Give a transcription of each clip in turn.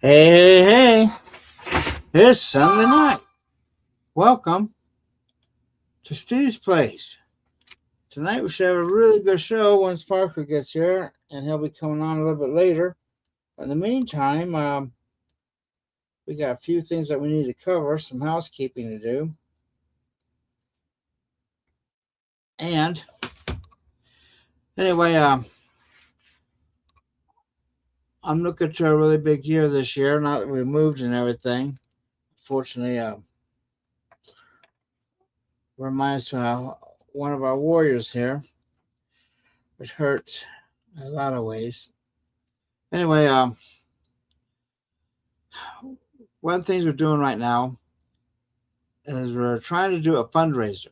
Hey, hey, hey. It's Sunday night. Welcome to Steve's Place. Tonight we should have a really good show once Parker gets here, and he'll be coming on a little bit later. In the meantime, we got a few things that we need to cover, some housekeeping to do. And anyway, I'm looking to a really big year this year, now that we moved and everything. Fortunately, reminds one of our warriors here, which hurts in a lot of ways. Anyway, one of the things we're doing right now is we're trying to do a fundraiser,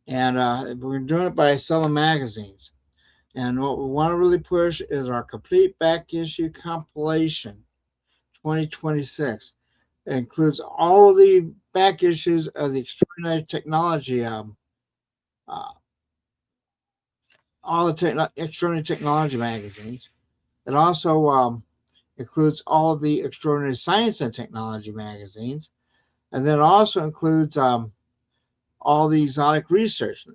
and we're doing it by selling magazines. And what we want to really push is our complete back issue compilation 2026. It includes all of the back issues of the extraordinary technology, uh, all the extraordinary technology magazines. It also includes all of the extraordinary science and technology magazines, and then it also includes all the exotic research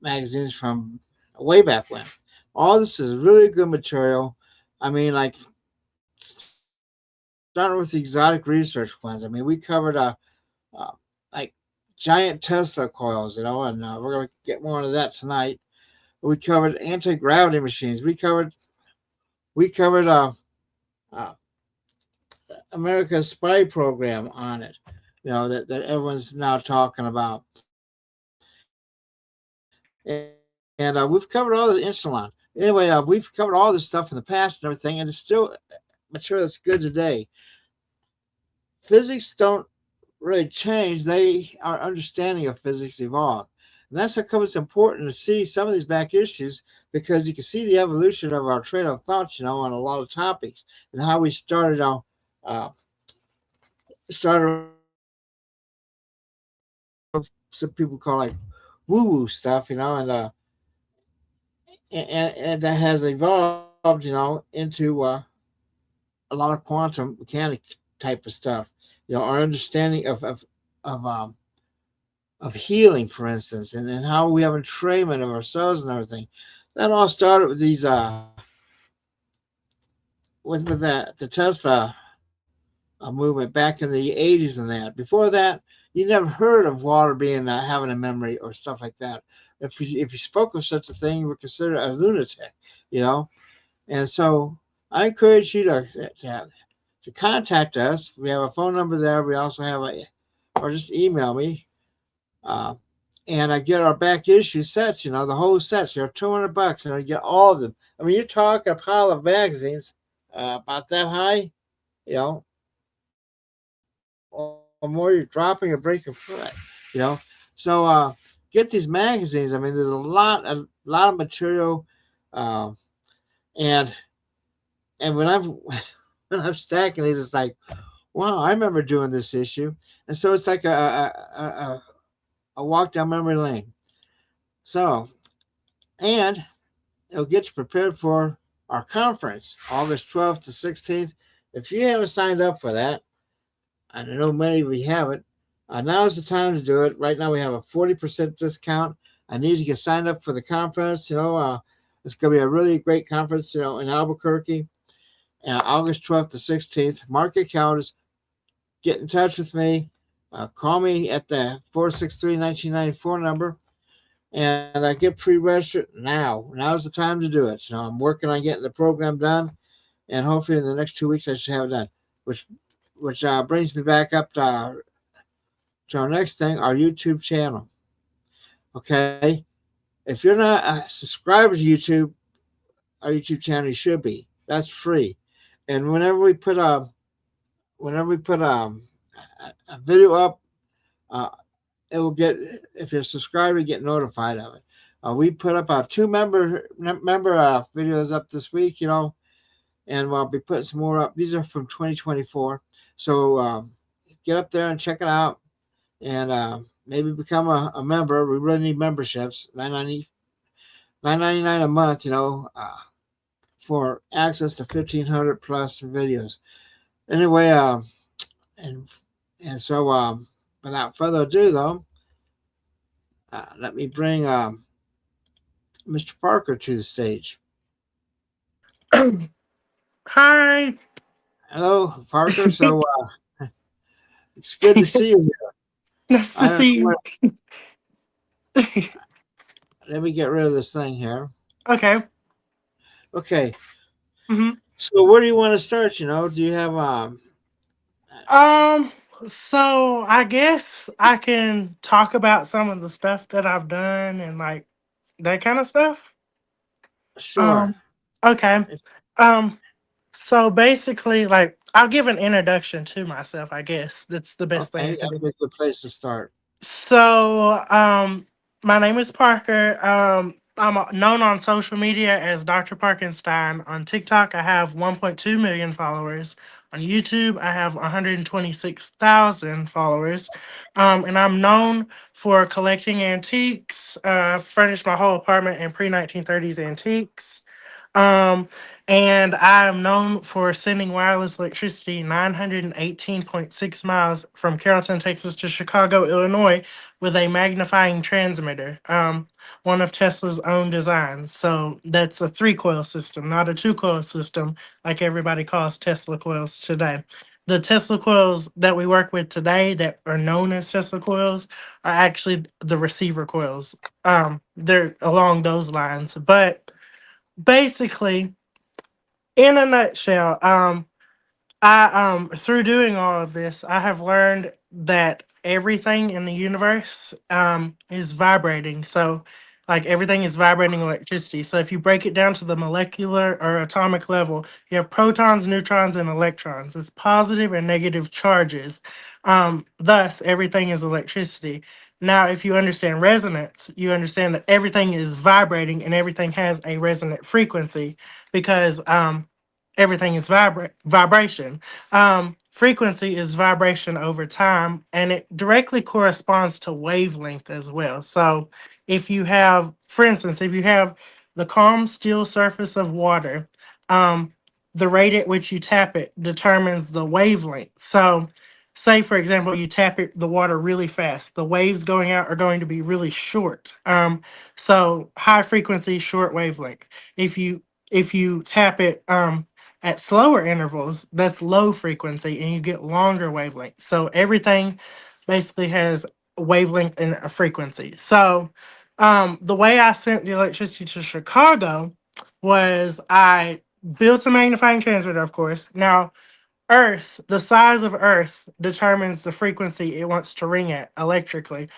magazines from way back when. All this is really good material. I mean, like starting with the exotic research ones. I mean, we covered like giant Tesla coils, and we're gonna get more into that tonight. We covered anti-gravity machines. We covered uh, America's spy program on it. That everyone's now talking about. And we've covered all the insulin. Anyway, we've covered all this stuff in the past and everything, and it's still material that's good today. Physics don't really change; our understanding of physics evolved, and that's how come it's important to see some of these back issues because you can see the evolution of our train of thoughts, on a lot of topics and how we started some people call like woo woo stuff, and that has evolved, into a lot of quantum mechanic type of stuff. Our understanding of um, of healing, for instance, and how we have entrainment of ourselves and everything. That all started with these with that the Tesla movement back in the 80s and that. Before that, you never heard of water being having a memory or stuff like that. If you spoke of such a thing, you were considered a lunatic, you know. And so I encourage you to contact us. We have a phone number there. We also have or just email me. Uh, and I get our back issue sets, the whole sets. They're $200, and I get all of them. I mean, you're talking a pile of magazines about that high, you know, or more. You're dropping or breaking foot, you know. So get these magazines. I mean, there's a lot of material, uh, and when I'm when I'm stacking these, it's like, wow, I remember doing this issue, and so it's like a walk down memory lane. So, and it'll get you prepared for our conference, August 12th to 16th. If you haven't signed up for that, and I know many of you haven't, now's the time to do it. Right now, we have a 40% discount. I need to get signed up for the conference. It's going to be a really great conference, in Albuquerque, August 12th to 16th. Mark your calendars. Get in touch with me. Call me at the 463-1994 number. And I get pre-registered now. Now's the time to do it. So I'm working on getting the program done, and hopefully in the next 2 weeks I should have it done. Which brings me back up to our next thing, our YouTube channel. Okay, if you're not a subscriber to our YouTube channel, you should be. That's free. And whenever we put a video up, uh, it will get, if you're a subscriber, you get notified of it. We put up our two member videos up this week, and we'll be putting some more up. These are from 2024. So get up there and check it out, and maybe become a member. We really need memberships. $9.99 a month, for access to 1,500 plus videos. Anyway, and and so without further ado, though, let me bring Mr. Parker to the stage. Hi. Hello, Parker. So it's good to see you here. Nice to I don't see know you. what. Let me get rid of this thing here. Okay. Okay. hmm So where do you want to start? Do you have Um. So I guess I can talk about some of the stuff that I've done and like that kind of stuff. sure? Um. Okay. Um. So basically, like, I'll give an introduction to myself. I guess that's the best thing Okay, I can that'd do. be a good place to start. So, my name is Parker. I'm known on social media as Dr. Parkenstein. On TikTok, I have 1.2 million followers. On YouTube, I have 126,000 followers. And I'm known for collecting antiques. Furnished my whole apartment in pre 1930s antiques. Um, and I am known for sending wireless electricity 918.6 miles from Carrollton, Texas to Chicago, Illinois with a magnifying transmitter, one of Tesla's own designs. So that's a three coil system, not a two coil system like everybody calls Tesla coils today. The Tesla coils that we work with today that are known as Tesla coils are actually the receiver coils. They're along those lines. But basically, in a nutshell, I through doing all of this, I have learned that everything in the universe is vibrating. So like everything is vibrating electricity. So if you break it down to the molecular or atomic level, you have protons, neutrons, and electrons. It's positive and negative charges. Thus, everything is electricity. Now, if you understand resonance, you understand that everything is vibrating and everything has a resonant frequency because everything is vibration. Frequency is vibration over time, and it directly corresponds to wavelength as well. So, if you have, for instance, if you have the calm, still surface of water, um, the rate at which you tap it determines the wavelength. So, say for example, you tap the water really fast, the waves going out are going to be really short. So high frequency, short wavelength. If you tap it at slower intervals, that's low frequency and you get longer wavelengths. So everything basically has a wavelength and a frequency. So the way I sent the electricity to Chicago was I built a magnifying transmitter, of course. Now, Earth, the size of Earth determines the frequency it wants to ring at electrically.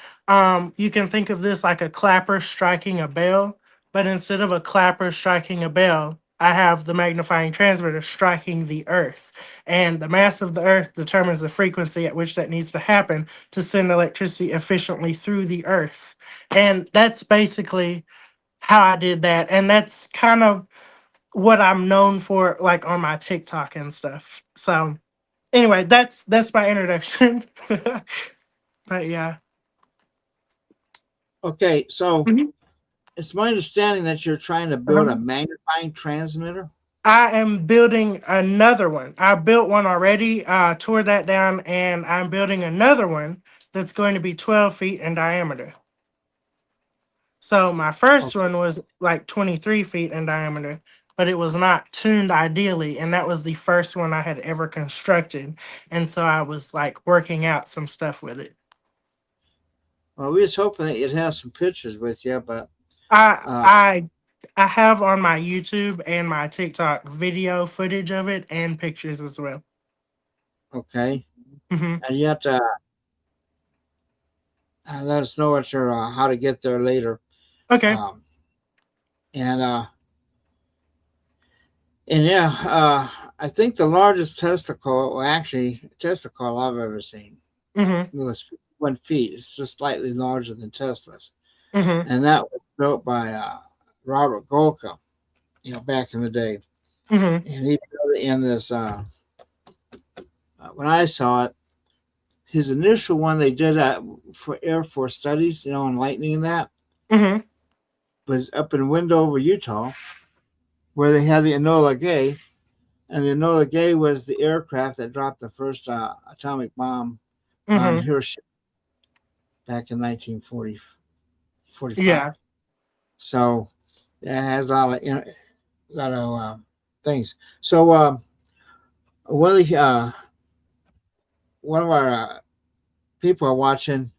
You can think of this like a clapper striking a bell, but instead of a clapper striking a bell, I have the magnifying transmitter striking the Earth. And the mass of the Earth determines the frequency at which that needs to happen to send electricity efficiently through the Earth. And that's basically how I did that. And that's kind of what I'm known for, like on my TikTok and stuff. So anyway, that's my introduction. But yeah. Okay, so Mhm. it's my understanding that you're trying to build a Uh-huh. magnifying transmitter. I am building another one. I built one already, tore that down, and I'm building another one that's going to be 12 feet in diameter. So my first Okay. one was like 23 feet in diameter, but it was not tuned ideally, and that was the first one I had ever constructed. And so I was like working out some stuff with it. Well, we was hoping that you'd have some pictures with you, but I uh, I I have on my YouTube and my TikTok video footage of it and pictures as well. okay. hmm And you have to let us know what your how to get there later. Okay. Um, and yeah, I think the largest testicle, well, actually, testicle I've ever seen hmm was 1 feet. It's just slightly larger than Tesla's, hmm and that was built by Robert Golka, back in the day, hmm and he built it in this. When I saw it, his initial one they did for Air Force studies, on lightning and that hmm was up in Windover, Utah, where they had the Enola Gay, and the Enola Gay was the aircraft that dropped the first atomic bomb on Mm-hmm. Hiroshima back in 1945. Yeah. So it has a lot of things. So one of one of our people are watching,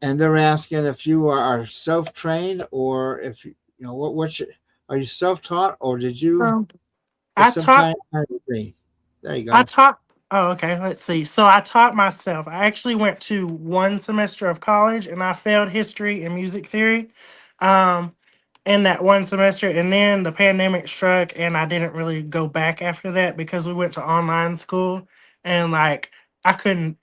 and they're asking if you are self trained or if you know what are you self taught or did you Um, get I some taught kind of degree? There you I go. taught oh, okay, let's see. So I taught myself. I actually went to one semester of college and I failed history and music theory. Um, in that one semester, and then the pandemic struck and I didn't really go back after that because we went to online school, and like I couldn't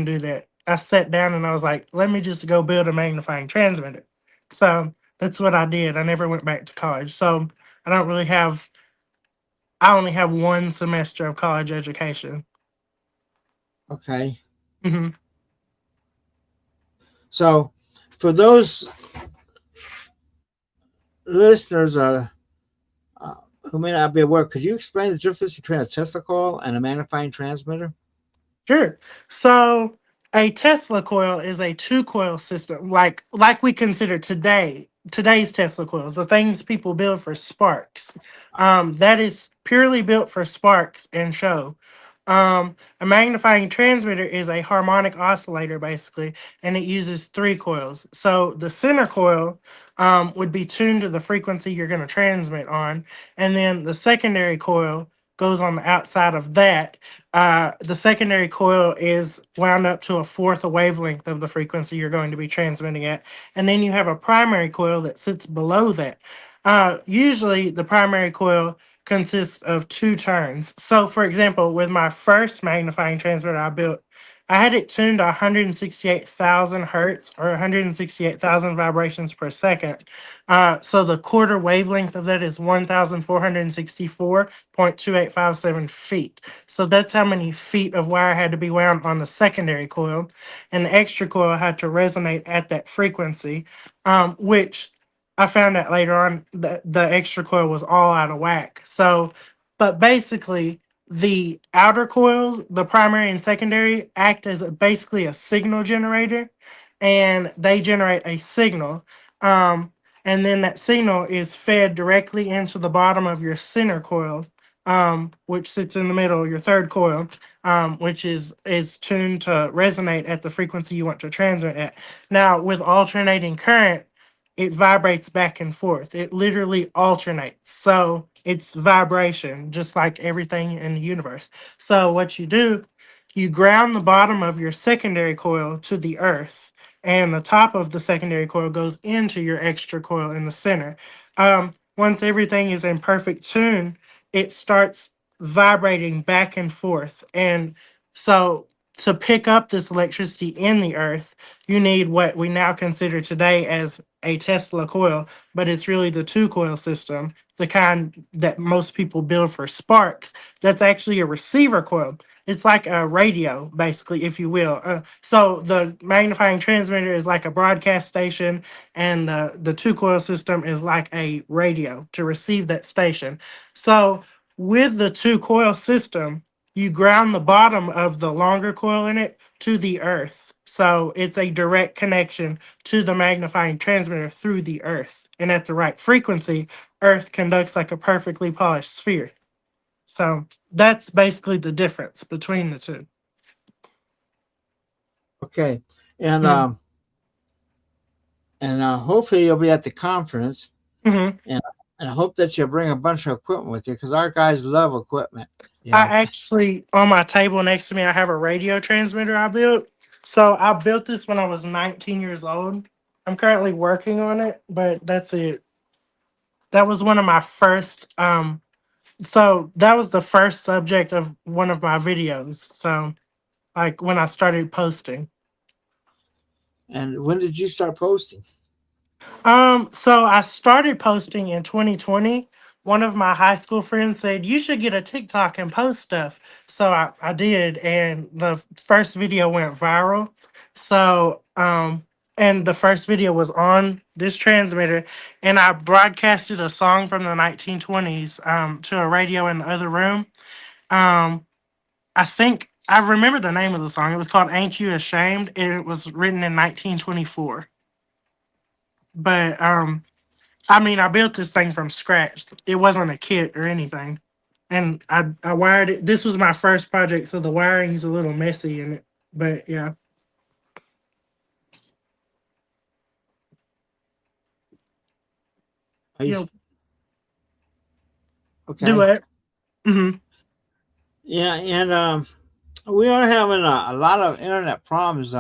do that. I sat down and I was like, let me just go build a magnifying transmitter. So that's what I did. I never went back to college. So I don't really have I only have one semester of college education. Okay. Hmm. So for those listeners uh, who may not be aware, could you explain the difference between a Tesla coil and a magnifying transmitter? Sure. So a Tesla coil is a two coil system, like we consider today's Tesla coils, the things people build for sparks. That is purely built for sparks and show. A magnifying transmitter is a harmonic oscillator, basically, and it uses three coils. So the center coil would be tuned to the frequency you're going to transmit on, and then the secondary coil goes on the outside of that. The secondary coil is wound up to a fourth a wavelength of the frequency you're going to be transmitting at. And then you have a primary coil that sits below that. Usually, the primary coil consists of two turns. So, for example, with my first magnifying transmitter I built, I had it tuned to 168,000 hertz or 168,000 vibrations per second. So the quarter wavelength of that is 1,464.2857 feet. So that's how many feet of wire had to be wound on the secondary coil, and the extra coil had to resonate at that frequency, which I found out later on that the extra coil was all out of whack. So, but basically, the outer coils, the primary and secondary, act as basically a signal generator, and they generate a signal. Um, and then that signal is fed directly into the bottom of your center coil, which sits in the middle, your third coil, which is tuned to resonate at the frequency you want to transmit at. Now, with alternating current, it vibrates back and forth. It literally alternates. So it's vibration, just like everything in the universe. So what you do, you ground the bottom of your secondary coil to the earth, and the top of the secondary coil goes into your extra coil in the center. Once everything is in perfect tune, it starts vibrating back and forth. And so to pick up this electricity in the earth, you need what we now consider today as a Tesla coil, but it's really the two coil system, the kind that most people build for sparks. That's actually a receiver coil. It's like a radio, basically, if you will. So the magnifying transmitter is like a broadcast station, and the two coil system is like a radio to receive that station. So with the two coil system, you ground the bottom of the longer coil in it to the earth. So it's a direct connection to the magnifying transmitter through the earth. And at the right frequency, earth conducts like a perfectly polished sphere. So that's basically the difference between the 2. Okay. And Mhm. hopefully you'll be at the conference, Mhm. and I hope that you'll bring a bunch of equipment with you because our guys love equipment. You I know. actually, on my table next to me, I have a radio transmitter I built. So I built this when I was 19 years old. I'm currently working on it, but that's it. That was one of my first so that was the first subject of one of my videos. So like when I started posting. And when did you start posting? So I started posting in 2020. One of my high school friends said you should get a TikTok and post stuff. So I did, and the first video went viral. So and the first video was on this transmitter, and I broadcasted a song from the 1920s to a radio in the other room. Um, I think I remember the name of the song. It was called "Ain't You Ashamed," and it was written in 1924. But I mean, I built this thing from scratch. It wasn't a kit or anything, and I wired it. This was my first project, so the wiring's a little messy in it. But yeah, Are you you know, do okay? it. Hmm. Yeah, and we are having a lot of internet problems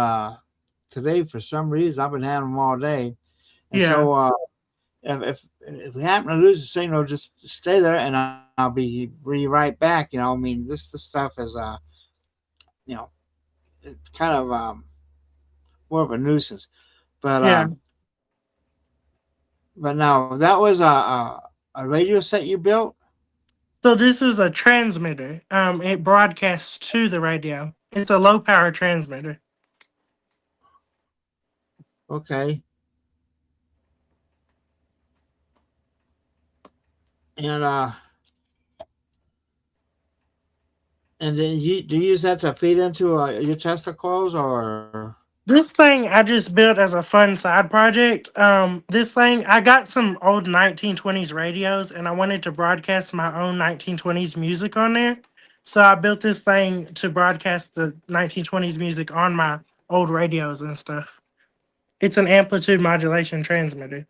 today for some reason. I've been having them all day, and Yeah, so if we happen to lose the signal, just stay there, and I'll be right back. You know, I mean, this stuff is you know, it's kind of more of a nuisance. But yeah. now that was a radio set you built. So this is a transmitter. It broadcasts to the radio. It's a low power transmitter. Okay, and then you do you use that to feed into your Tesla coils or? This thing I just built as a fun side project. This thing I got some old 1920s radios, and I wanted to broadcast my own 1920s music on there. So I built this thing to broadcast the 1920s music on my old radios and stuff. It's an amplitude modulation transmitter.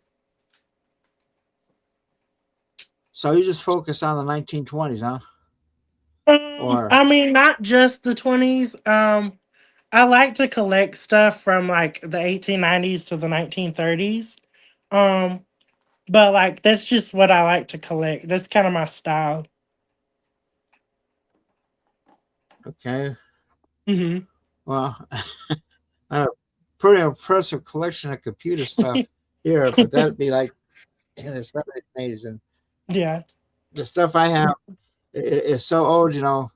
So you just focus on the 1920s, huh? Or I mean, not just the 20s. I like to collect stuff from like the 1890s to the 1930s. Um, but like that's just what I like to collect. That's kind of my style. okay, Hmm. well, I have a pretty impressive collection of computer stuff here, but that'd be like in the 70s, and Yeah. the stuff I have is so old. You know,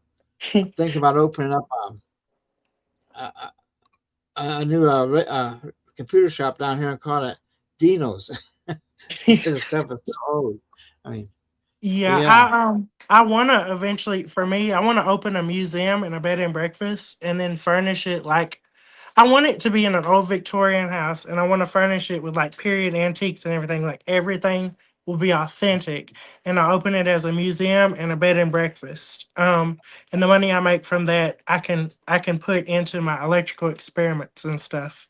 I'm thinking about opening up a, a new computer shop down here and call it Dino's because the stuff is so old. I mean, but Yeah, yeah, I want to eventually, for me, I want to open a museum and a bed and breakfast and then furnish it like I want it to be in an old Victorian house, and I want to furnish it with like period antiques and everything. Like everything will be authentic, and I open it as a museum and a bed and breakfast. And the money I make from that, I can put into my electrical experiments and stuff.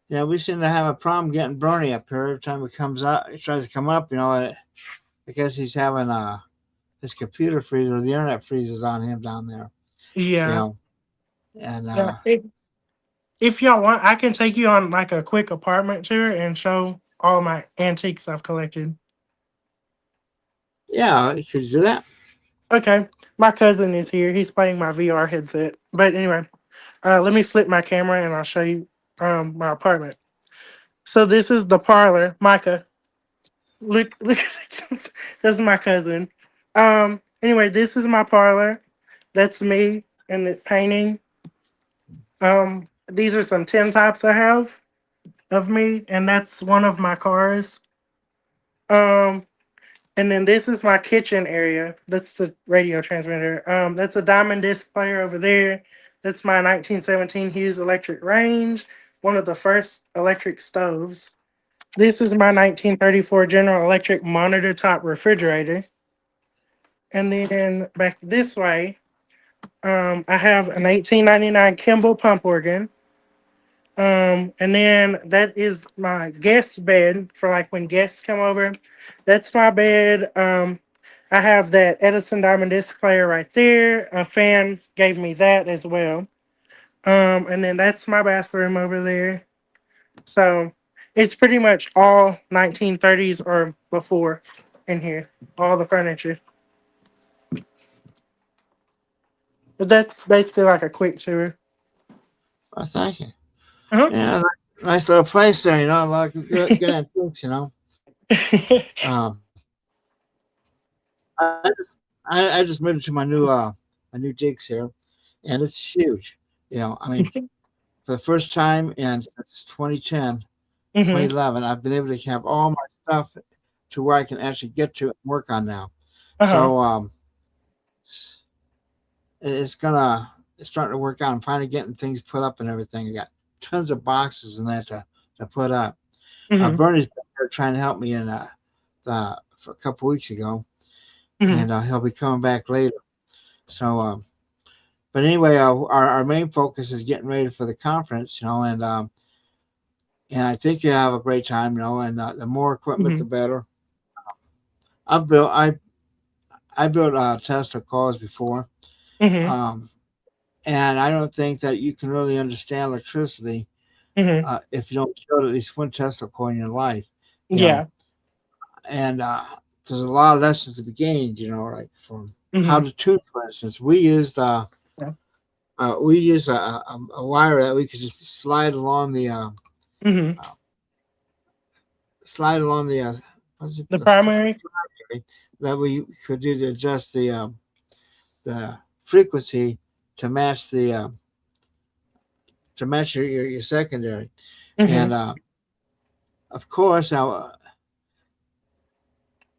yeah, we seem to have a problem getting Bernie up here every time he comes up. He tries to come up. You know, I guess he's having his computer freeze or the internet freezes on him down there. You Yeah, know, and yeah. If y'all want, I can take you on like a quick apartment tour and show all my antiques I've collected. yeah, could you do that? Okay, my cousin is here. He's playing my VR headset. But anyway, let me flip my camera and I'll show you my apartment. So this is the parlor. Micah, look, this is my cousin. Anyway, this is my parlor. That's me and the painting. These are some tin tops I have of me, and that's one of my cars. Um, and then this is my kitchen area. That's the radio transmitter. That's a diamond disc player over there. That's my 1917 Hughes electric range, one of the first electric stoves. This is my 1934 General Electric monitor top refrigerator. And then back this way, I have an 1899 Kimball pump organ. And then that is my guest bed for like when guests come over. That's my bed. I have that Edison Diamond disc player right there. A fan gave me that as well. And then that's my bathroom over there. So it's pretty much all 1930s or before in here, all the furniture. But that's basically like a quick tour. Well, thank you. Uh-huh. Yeah, nice little place there. You know, like good antiques. You know, um, I just moved to my new digs here, and it's huge. You know, I mean, for the first time in since 2010, Mhm. 2011, I've been able to have all my stuff to where I can actually get to and work on now. Uh huh. So it's, it's gonna it's starting to work out. I'm finally getting things put up and everything. I got tons of boxes and that to put up. Mhm. Bernie's been there trying to help me in for a couple weeks ago, Mhm. and he'll be coming back later. So, but anyway, our main focus is getting ready for the conference, and I think you have a great time, and the more equipment, the Mhm. better. I've built I built Tesla coils before, Mhm. um, and I don't think that you can really understand electricity Mhm. if you don't build at least one Tesla coil in your life, you know. Yeah. And there's a lot of lessons to be gained, like from how Mhm. to tune, for instance. Yeah. We used a wire that we could just Mhm. uh, slide along the what's it, The the primary. primary that we could do to adjust the frequency to match your secondary. And Mhm. of course, now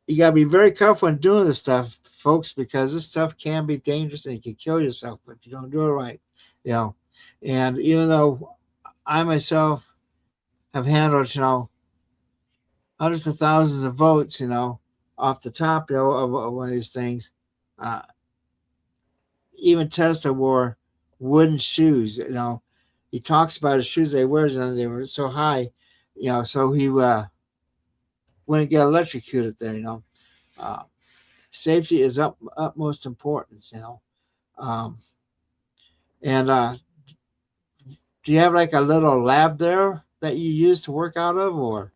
you got to be very careful in doing this stuff, folks, because this stuff can be dangerous and you can kill yourself if you don't do it right. You know, and even though I myself have handled, hundreds of thousands of votes, off the top, of one of these things, uh, even Tesla wore wooden shoes. He talks about his shoes they wears, and they were so high, so he wouldn't get electrocuted there. Uh, Safety is utmost importance. Um, and do you have like a little lab there that you use to work out of, or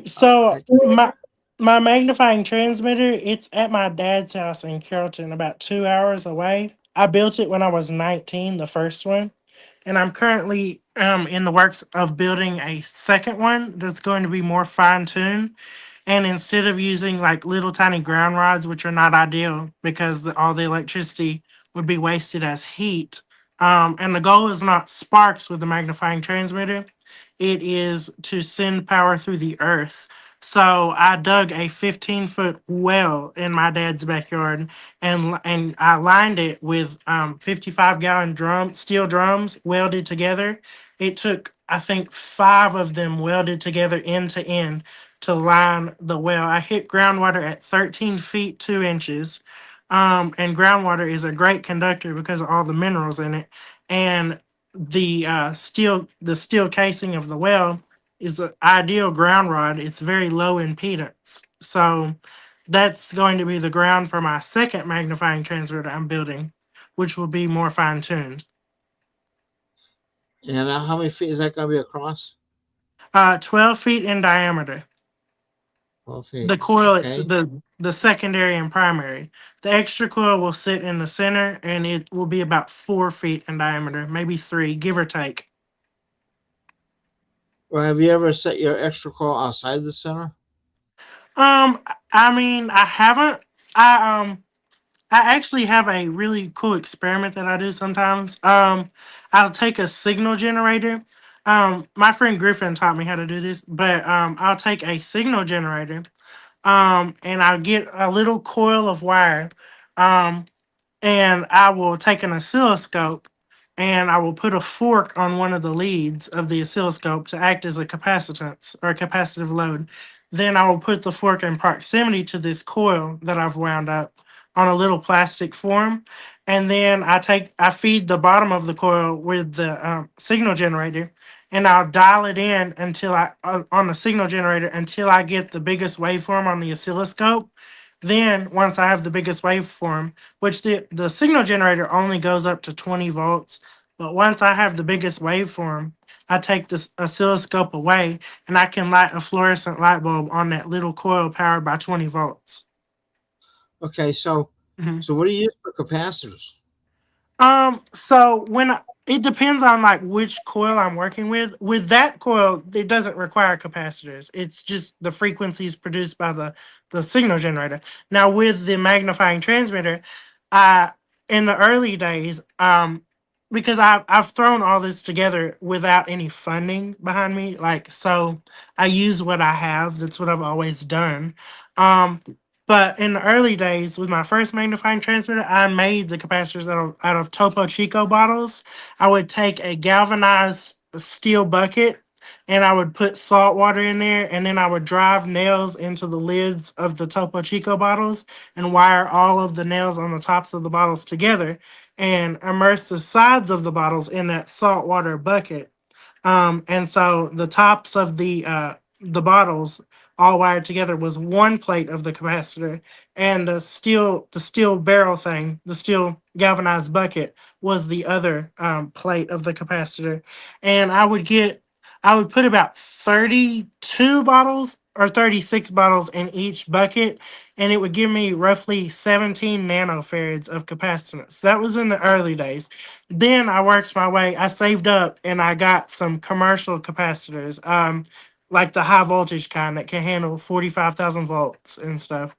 So at your my magnifying transmitter, it's at my dad's house in Carrollton, about 2 hours away. I built it when I was 19, the first one, and I'm currently in the works of building a second one that's going to be more fine tuned. And instead of using like little tiny ground rods, which are not ideal because all the electricity would be wasted as heat, and the goal is not sparks with the magnifying transmitter, it is to send power through the earth. So I dug a 15-foot well in my dad's backyard, and I lined it with 55-gallon steel drums welded together. It took, I think, 5 of them welded together end to end to line the well. I hit groundwater at 13 feet 2 inches. And groundwater is a great conductor because of all the minerals in it. And the steel casing of the well is the ideal ground rod. It's very low impedance. So that's going to be the ground for my second magnifying transmitter I'm building, which will be more fine tuned. and how many feet is that going to be across? 12 feet in diameter. 12 feet. The coil, it's Okay. the secondary and primary. The extra coil will sit in the center, and it will be about 4 feet in diameter, maybe three, give or take. Well, have you ever set your extra coil outside the center? I mean, I haven't. I actually have a really cool experiment that I do sometimes. I'll take a signal generator. My friend Griffin taught me how to do this, but I'll take a signal generator. And I'll get a little coil of wire. Um, and I will take an oscilloscope and I will put a fork on one of the leads of the oscilloscope to act as a capacitance or a capacitive load. Then I will put the fork in proximity to this coil that I've wound up on a little plastic form. And then I feed the bottom of the coil with the signal generator, and I'll dial it in until on the signal generator until I get the biggest waveform on the oscilloscope. Then once I have the biggest waveform, which the signal generator only goes up to 20 volts. But once I have the biggest waveform, I take this oscilloscope away and I can light a fluorescent light bulb on that little coil powered by 20 volts. Okay, so Mhm. what do you use for capacitors? So it depends on like which coil I'm working with. With that coil, it doesn't require capacitors. It's just the frequencies produced by the signal generator. Now with the magnifying transmitter, I in the early days, because I've thrown all this together without any funding behind me. Like, so I use what I have. That's what I've always done. Um, but in the early days with my first magnifying transmitter, I made the capacitors out of Topo Chico bottles. I would take a galvanized steel bucket and I would put salt water in there, and then I would drive nails into the lids of the Topo Chico bottles and wire all of the nails on the tops of the bottles together and immerse the sides of the bottles in that saltwater bucket. And so the tops of the bottles all wired together was one plate of the capacitor, and the steel barrel thing, the steel galvanized bucket was the other plate of the capacitor. And I would put about 32 bottles or 36 bottles in each bucket, and it would give me roughly 17 nanofarads of capacitance. That was in the early days. Then I worked my way. I saved up and I got some commercial capacitors, like the high voltage kind that can handle 45,000 volts and stuff.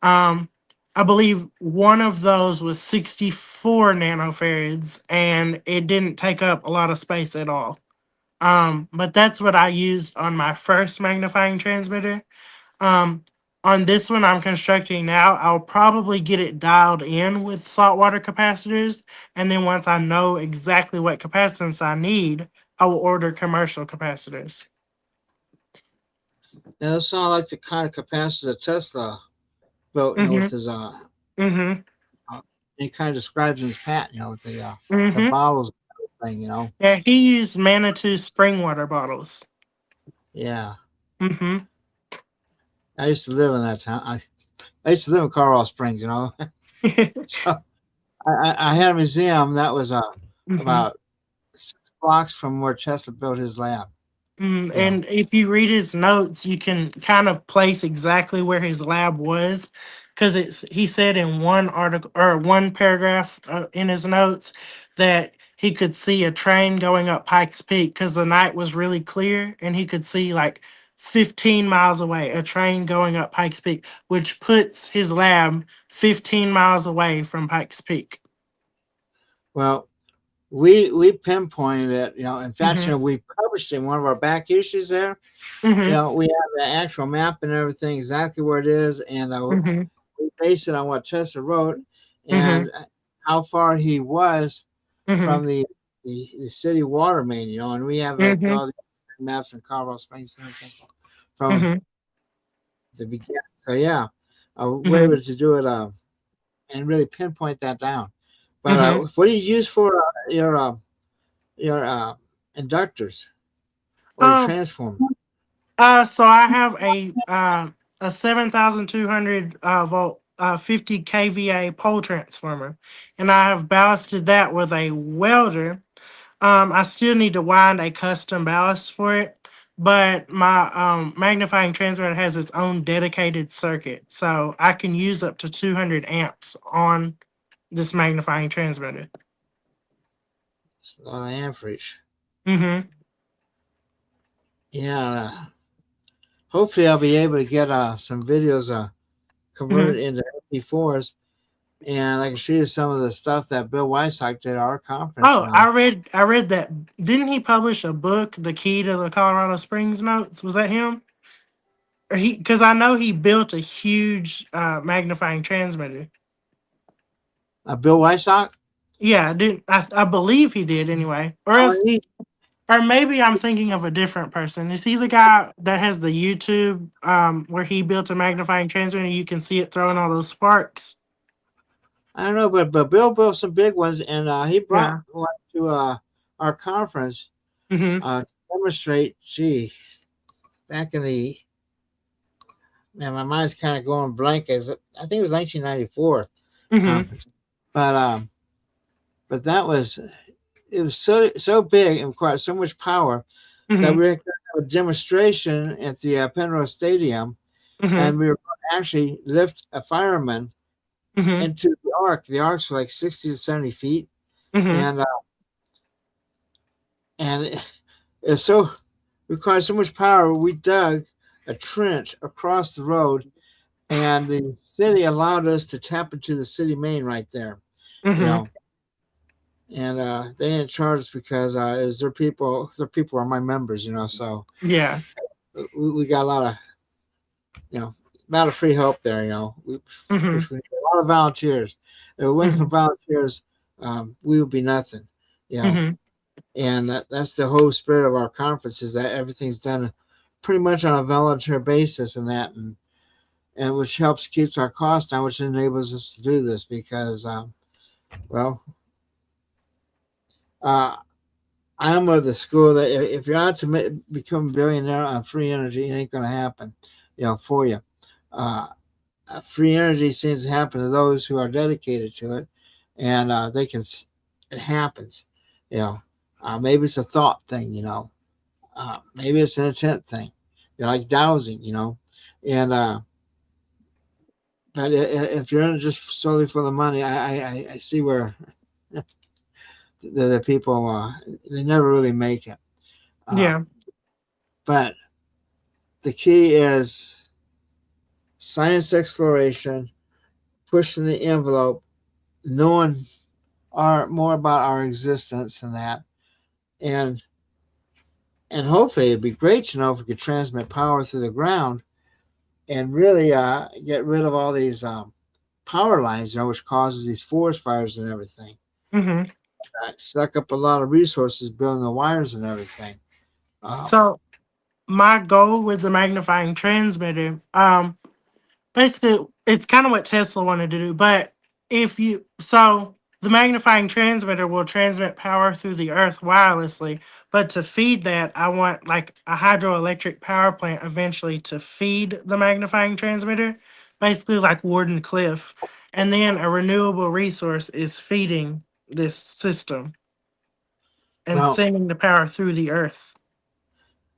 Um, I believe one of those was 64 nanofarads, and it didn't take up a lot of space at all. But that's what I used on my first magnifying transmitter. Um, on this one I'm constructing now, I'll probably get it dialed in with saltwater capacitors, and then once I know exactly what capacitance I need, I will order commercial capacitors. Now, those sound like the kind of capacitors that Tesla built, with Mm-hmm. his Mm-hmm. uh, he kind of describes in his patent, with the Mm-hmm. bottles thing, Yeah, he used Manitou spring water bottles. Yeah, Mm-hmm. I used to live in that town. I used to live in Colorado Springs, so I had a museum that was Mm-hmm. about 6 blocks from where Tesla built his lab. You know, And if you read his notes, you can kind of place exactly where his lab was, because he said in one article or one paragraph in his notes that he could see a train going up Pikes Peak because the night was really clear, and he could see like 15 miles away a train going up Pikes Peak, which puts his lab 15 miles away from Pikes Peak. well, we pinpointed it. In fact, Mm-hmm. we published in one of our back issues there. Mm-hmm. We have the actual map and everything exactly where it is, and Mm-hmm. we base it on what Tesla wrote Mm-hmm. and how far he was Mm-hmm. from the city water main. And we have like Mm-hmm. all the maps from Colorado Springs and everything from Mm-hmm. the beginning. So yeah, we're Mm-hmm. able to do it and really pinpoint that down. But Mm-hmm. what do you use for your inductors or your Um, transformers? so I have a 7,200 volt 50 kVA pole transformer, and I have ballasted that with a welder. I still need to wind a custom ballast for it, but my magnifying transmitter has its own dedicated circuit, so I can use up to 200 amps on this magnifying transmitter. It's a lot of amperage. Mm-hmm. Yeah. Hopefully, I'll be able to get some videos Mm-hmm. converted into MP4s, and I can show you some of the stuff that Bill Weissack did at our conference. Oh, I read that. Didn't he publish a book, The Key to the Colorado Springs Notes? Was that him? Or he? Because I know he built a huge magnifying transmitter. Bill Weissack. Yeah, I didn't. I believe he did anyway. Or Oh, else, or maybe I'm thinking of a different person. Is he the guy that has the YouTube where he built a magnifying transmitter? You can see it throwing all those sparks. I don't know, but Bill built some big ones, and he brought Yeah. one to our conference Mm-hmm. to demonstrate. Gee, back in the man, my mind's kind of going blank. As I think it was 1994 Mm-hmm. conference, but that was it was so big and required so much power that Mm-hmm. we were going to have a demonstration at the Penrose Stadium, Mm-hmm. and we were going to actually lift a fireman Mm-hmm. into the arc. The arcs were like 60 to 70 feet, Mm-hmm. and it's so required so much power. We dug a trench across the road, and the city allowed us to tap into the city main right there. You Mm-hmm. know, and they didn't charge us because it was their people. Their people are my members, So Yeah. we got you know, a lot of free help there. Mhm. Which we need a lot of volunteers. If it wasn't for Mhm. volunteers, we would be nothing. You know, Mhm. and that's the whole spirit of our conference is that everything's done pretty much on a volunteer basis, and which helps keeps our costs down, which enables us to do this because, well, uh, I'm of the school that if you're out to become a billionaire on free energy, it ain't going to happen, for you. Uh, Free energy seems to happen to those who are dedicated to it, and it happens. You know, maybe it's a thought thing. Maybe it's an intent thing. Like dowsing. And but if you're in it just solely for the money, I see where the people they never really make it. Uh, Yeah. but the key is science exploration, pushing the envelope, knowing our more about our existence and that, and and hopefully it'd be great to know if we could transmit power through the ground and really get rid of all these power lines, which causes these forest fires and everything. Mhm. Suck up a lot of resources building the wires and everything. Uh, So my goal with the magnifying transmitter, basically, it's kind of what Tesla wanted to do. But the magnifying transmitter will transmit power through the earth wirelessly. But to feed that, I want like a hydroelectric power plant eventually to feed the magnifying transmitter, basically like Warden Cliff. And then a renewable resource is feeding this system and well, sending the power through the earth.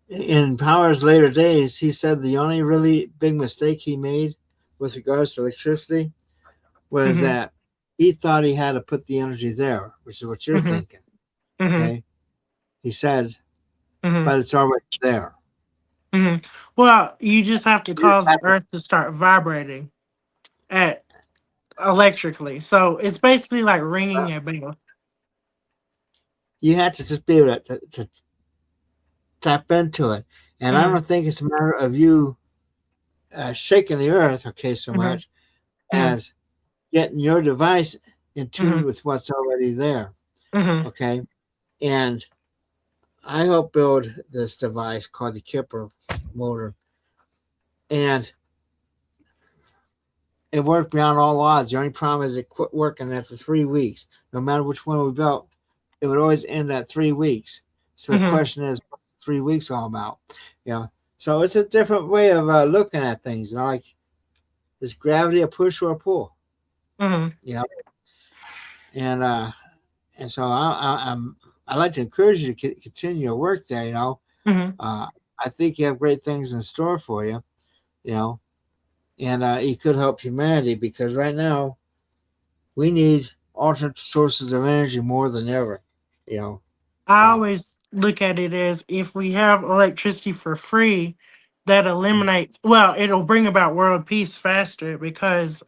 in Power's later days, he said the only really big mistake he made with regards to electricity was Hmm. that he thought he had to put the energy there, which is what you're Hmm. thinking. Hmm. Okay. He said, Hmm. but it's already there. Hmm. Well, you just have to You just cause the have to, earth to start vibrating at electrically. So it's basically like ringing a bell. you have to just be able to tap into it. And I Hmm. don't think it's a matter of you shaking the earth, okay, so Hmm. much Hmm. as getting your device in Hmm. tune with what's already there, Hmm. okay? And I helped build this device called the Kipper motor, and it worked beyond all odds. The only problem is it quit working after 3 weeks. No matter which one we built, it would always end at 3 weeks. So the Hmm. question is, what's 3 weeks all about? You know, so it's a different way of looking at things. Like is gravity a push or a pull? Hmm. You know, and so I like to encourage you to continue your work there. Hmm. Uh, I think you have great things in store for you. You know, and it could help humanity because right now we need alternate sources of energy more than ever. You know, I uh, always look at it as if we have electricity for free, that eliminates, well, it'll bring about world peace faster because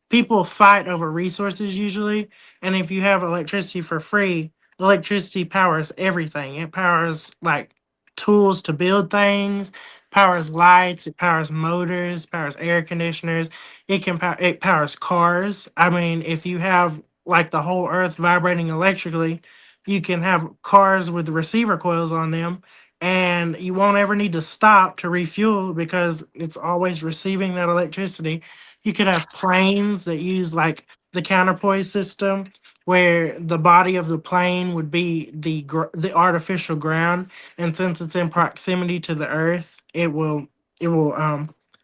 people fight over resources usually, and if you have electricity for free, electricity powers everything. It powers like tools to build things, powers lights, it powers motors, powers air conditioners. It powers cars. I mean, if you have like the whole earth vibrating electrically, you can have cars with receiver coils on them, and you won't ever need to stop to refuel because it's always receiving that electricity. You could have planes that use like the counterpoise system, where the body of the plane would be the artificial ground, and since it's in proximity to the Earth, it will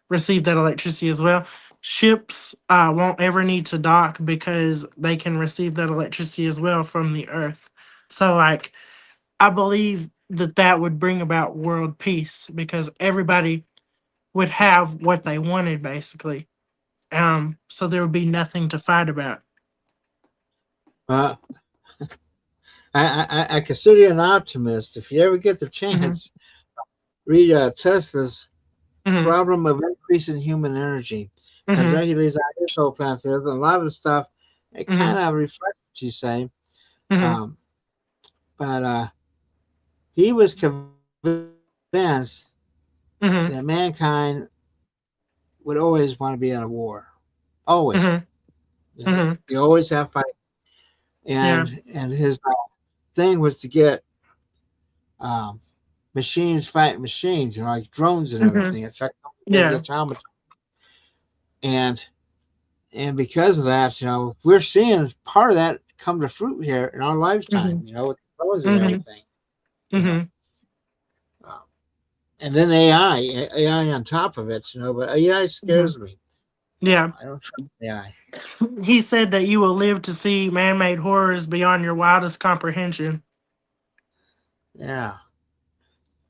receive that electricity as well. Ships won't ever need to dock because they can receive that electricity as well from the Earth. So like I believe that that would bring about world peace because everybody would have what they wanted basically, so there would be nothing to fight about. uh, I consider you an optimist. If you ever get the Mhm, chance, read Tesla's mhm, problem of increasing human energy, because mhm, there he lays out his whole plan for it. And a lot of the stuff it kind mhm, of reflects what you say. Mhm. Um, but he was convinced that Mhm. mankind would always want to be in a war, always. Mhm. You know, Mhm. you always have fight, Yeah. and his thing was to get um, machines fighting machines, like drones and Mhm. everything. It's like the Yeah. automaton, and and because of that, we're seeing part of that come to fruit here in our lifetime. Mhm. With drones and Mhm. everything. You know, Mhm. uh, and then AI on top of it. But AI Mhm. scares me. Yeah. I don't trust AI. He said that you will live to see man-made horrors beyond your wildest comprehension. Yeah,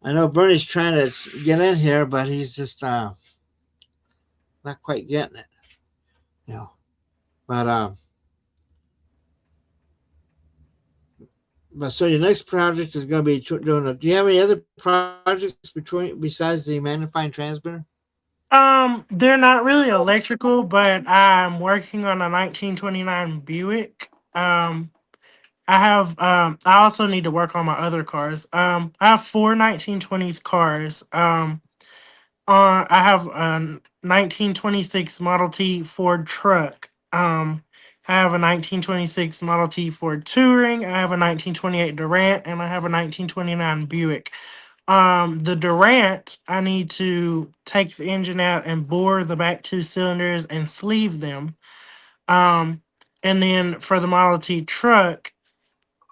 I know Bernie's trying to get in here, but he's just not quite getting it. You know, but but so your next project is going to be doing. Do you have any other projects besides the magnifying transmitter? They're not really electrical, but I'm working on a 1929 Buick. I also need to work on my other cars. I have four 1920s cars. I have a 1926 Model T Ford truck. I have a 1926 Model T Ford Touring. I have a 1928 Durant, and I have a 1929 Buick. The Durant, I need to take the engine out and bore the back two cylinders and sleeve them. Um, and then for the Model T truck,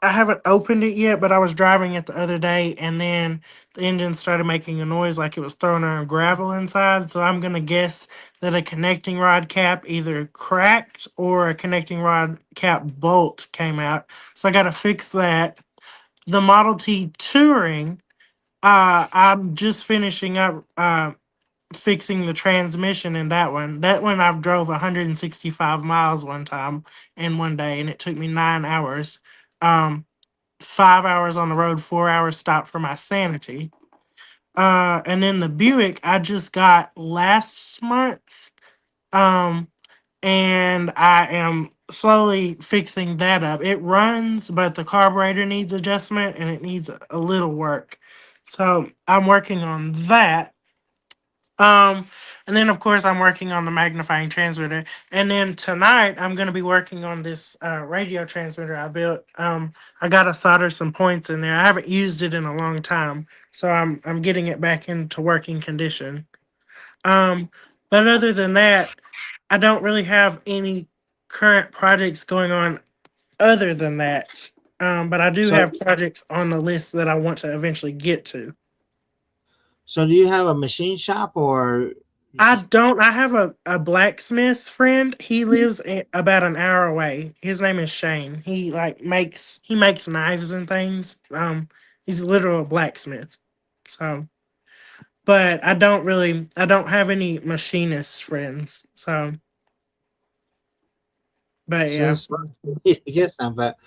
I haven't opened it yet, but I was driving it the other day, and then the engine started making a noise like it was throwing around gravel inside. So I'm gonna guess that a connecting rod cap either cracked or a connecting rod cap bolt came out. So I got to fix that. The Model T Touring, I'm just finishing up fixing the transmission in that one. That one I've drove 165 miles one time in one day, and it took me 9 hours. 5 hours on the road, 4 hours stopped for my sanity. And then the Buick I just got last month. Um, and I am slowly fixing that up. It runs, but the carburetor needs adjustment and it needs a little work. So I'm working on that. Um, and then of course I'm working on the magnifying transmitter. And then tonight I'm gonna be working on this radio transmitter I built. I gotta solder some points in there. I haven't used it in a long time, so I'm getting it back into working condition. Um, but other than that, I don't really have any current projects going on other than that. But I do So have projects on the list that I want to eventually get to. so do you have a machine shop or you I just don't. I have a blacksmith friend. He lives about an hour away. His name is Shane. He makes knives and things. He's a literal blacksmith. So, but I don't have any machinist friends. So, but yeah. just get some? But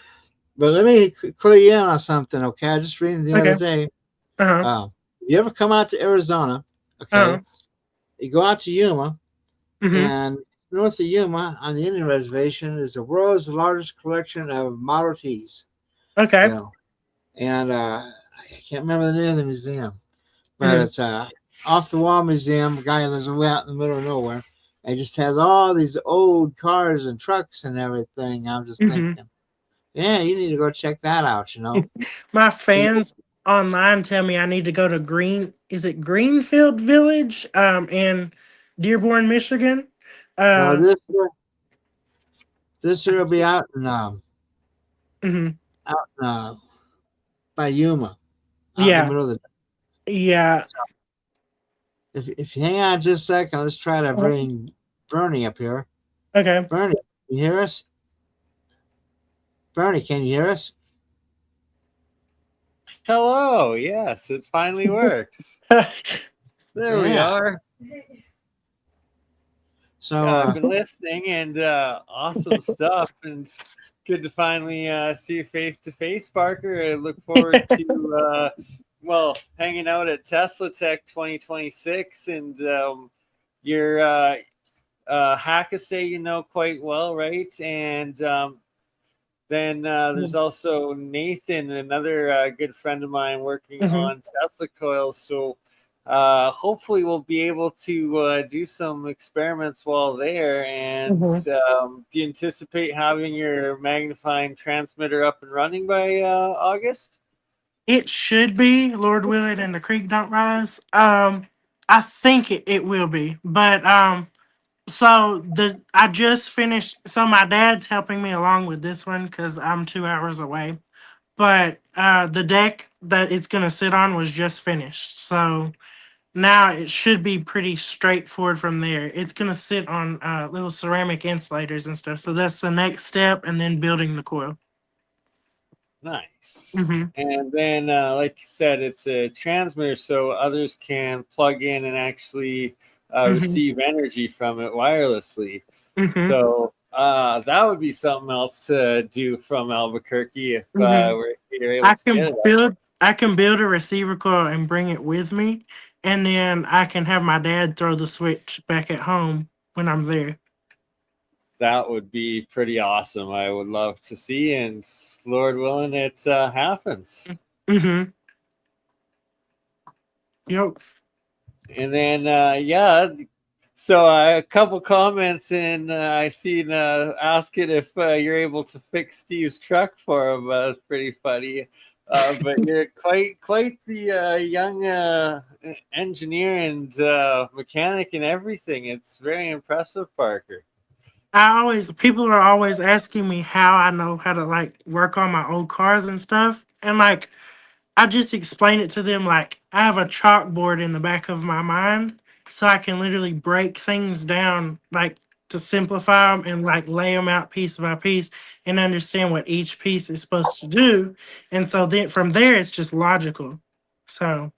let me clue you in on something, okay? I just reading the other Okay. day. Uh huh. You ever come out to Arizona? Uh Okay, huh. you go out to Yuma, Mhm. and north of Yuma on the Indian reservation is the world's largest collection of Model Ts. You Okay. know, and I can't remember the name of the museum, but Mhm. it's a off the wall museum. A guy lives way out in the middle of nowhere, and just has all these old cars and trucks and everything. I'm just Mhm. thinking, yeah, you need to go check that out. My So, fans online tell me I need to go to Is it Greenfield Village? In Dearborn, Michigan. no, Uh. this year will be Mhm. out by Yuma, out in the Yeah. middle of the. Yeah. If you hang on just a second, let's try to bring Bernie up here. Okay. Bernie, you hear us? Bernie, can you hear us? Hello, yes, it finally works. There we Yeah. are. So, Yeah, I've been listening and awesome stuff. And it's good to finally see you face to face, Parker. I look forward to, hanging out at Tesla Tech 2026 and your Hackasay, quite well, right? And Then there's also Nathan, another good friend of mine working Mm-hmm. on Tesla coils. So hopefully we'll be able to do some experiments while there. And Mm-hmm. do you anticipate having your magnifying transmitter up and running by August? It should be, Lord willing, and the creek don't rise. I think it will be, but so the I just finished. So my dad's helping me along with this one because I'm 2 hours away. But the deck that it's gonna sit on was just finished, so now it should be pretty straightforward from there. It's gonna sit on little ceramic insulators and stuff. So that's the next step, and then building the coil. Nice. Mm-hmm. And then, like you said, it's a transmitter, so others can plug in and actually Mm-hmm. receive energy from it wirelessly. Mm-hmm. So that would be something else to do from Albuquerque if Mm-hmm. you're able to get it up. I can build a receiver coil and bring it with me, and then I can have my dad throw the switch back at home when I'm there. That would be pretty awesome. I would love to see, and Lord willing, it happens. Mm-hmm. Yep. And then, yeah, so a couple comments, and I seen asking if you're able to fix Steve's truck for him. It's pretty funny. But you're quite the young engineer and mechanic and everything. It's very impressive, Parker. People are always asking me how I know how to like work on my old cars and stuff. And like I just explain it to them like I have a chalkboard in the back of my mind so I can literally break things down like to simplify them and like lay them out piece by piece and understand what each piece is supposed to do. And so then from there it's just logical. So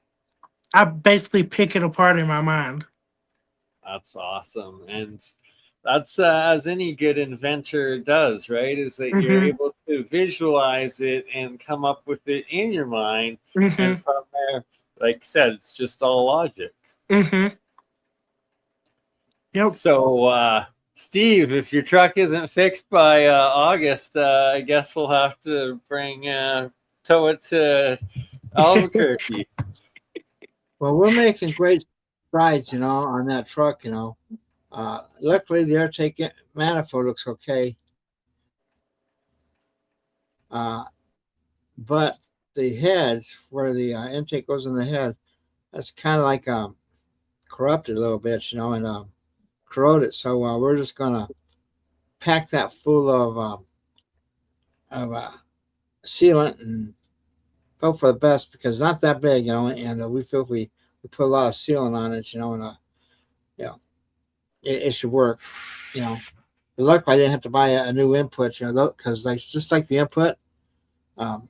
I basically pick it apart in my mind. That's awesome. And that's as any good inventor does, right? Is that you're Mhm. able to visualize it and come up with it in your mind. And Mhm. from there, like I said, it's just all logic. Mhm. Yep. So, Steve, if your truck isn't fixed by August, I guess we'll have to tow it to Albuquerque. Well, we're making great strides, on that truck. Luckily, the air take manifold looks okay, but the heads where the intake goes in the head, that's kind of like corrupted a little bit, and corroded. So we're just gonna pack that full of sealant and hope for the best because it's not that big, and we feel if we put a lot of sealant on it, and you know, it should work, you know. But luckily, I didn't have to buy a new input, because like just like the input, um,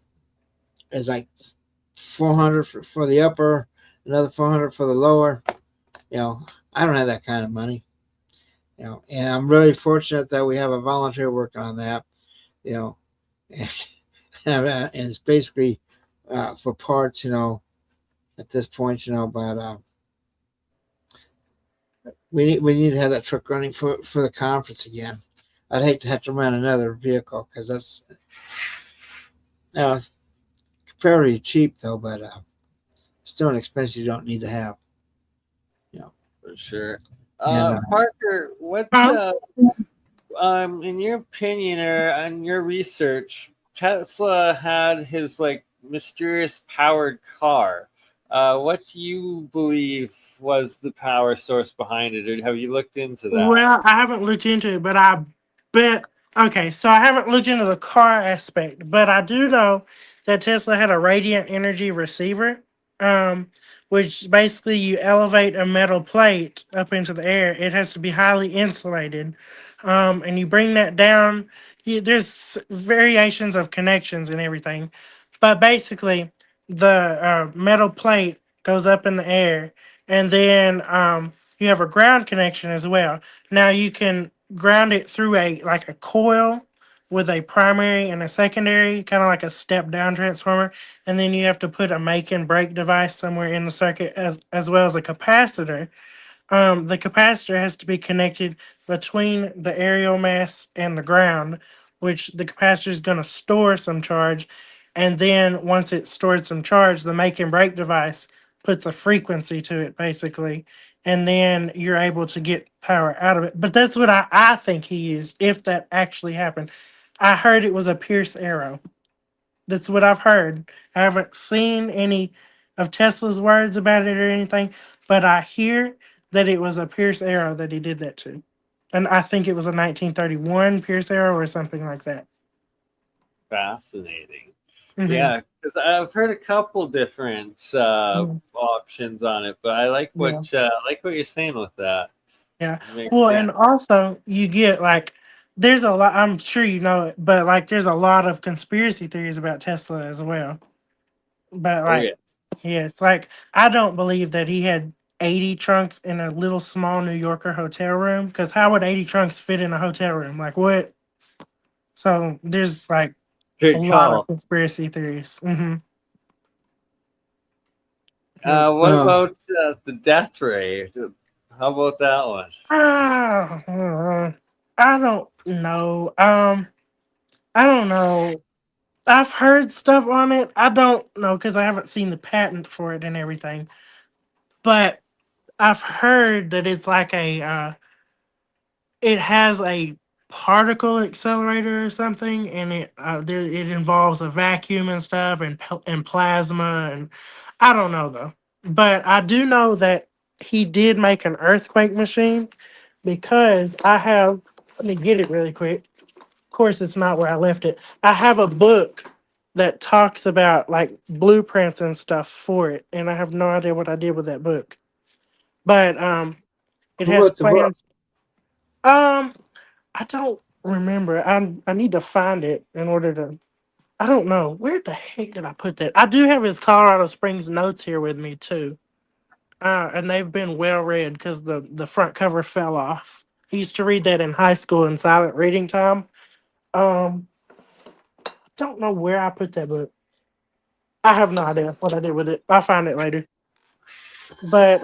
is like 400 for the upper, another 400 for the lower. I don't have that kind of money. And I'm really fortunate that we have a volunteer working on that. You know, and it's basically for parts. At this point. But we need to have that truck running for the conference again. I'd hate to have to rent another vehicle because that's uh, comparatively cheap though, but still an expense you don't need to have. You know, For sure. and Parker, what Huh? in your opinion or on your research, Tesla had his like mysterious powered car. What do you believe was the power source behind it, or have you looked into that? Well, I haven't looked into it, but I bet. Okay, so I haven't looked into the car aspect, but I do know that Tesla had a radiant energy receiver, um, which basically you elevate a metal plate up into the air. It has to be highly insulated, and you bring that down. There's variations of connections and everything, but basically the metal plate goes up in the air, and then you have a ground connection as well. Now you can ground it through a coil with a primary and a secondary, kind of like a step down transformer, and then you have to put a make and break device somewhere in the circuit as well as a capacitor. The capacitor has to be connected between the aerial mass and the ground. which the capacitor is going to store some charge. And then once it's stored some charge, the make and break device puts a frequency to it, basically. And then you're able to get power out of it. But that's what I think he used, if that actually happened. I heard it was a Pierce arrow. That's what I've heard. I haven't seen any of Tesla's words about it or anything, but I hear that it was a Pierce arrow that he did that to. And I think it was a 1931 Pierce arrow or something like that. Fascinating. Hmm. Yeah, because I've heard a couple different options on it, but I Yeah. like what you're saying with that. Yeah. It makes Well, and sense. also you get like, there's a lot, I'm sure you know it, but like there's a lot of conspiracy theories about Tesla as well. But Oh yeah. like, yes, like I don't believe that he had 80 trunks in a little small New Yorker hotel room. Because how would 80 trunks fit in a hotel room? Like what? So there's like a Good lot of call. conspiracy theories. Hmm. What about the death ray? How about that one? I don't know. I don't know. I've heard stuff on it. I don't know because I haven't seen the patent for it and everything. But I've heard that it's like it has a particle accelerator or something, and it involves a vacuum and stuff and plasma, and I don't know though. But I do know that he did make an earthquake machine because I have. Let me get it really quick. Of course, it's not where I left it. I have a book that talks about like blueprints and stuff for it, and I have no idea what I did with that book. But it Who has wrote the book? plans. I don't remember. I need to find it in order to. I don't know where the heck did I put that. I do have his Colorado Springs notes here with me too, and they've been well read because the front cover fell off. I used to read that in high school in silent reading time. Um, don't know where I put that book. I have no idea what I did with it. I'll find it later. But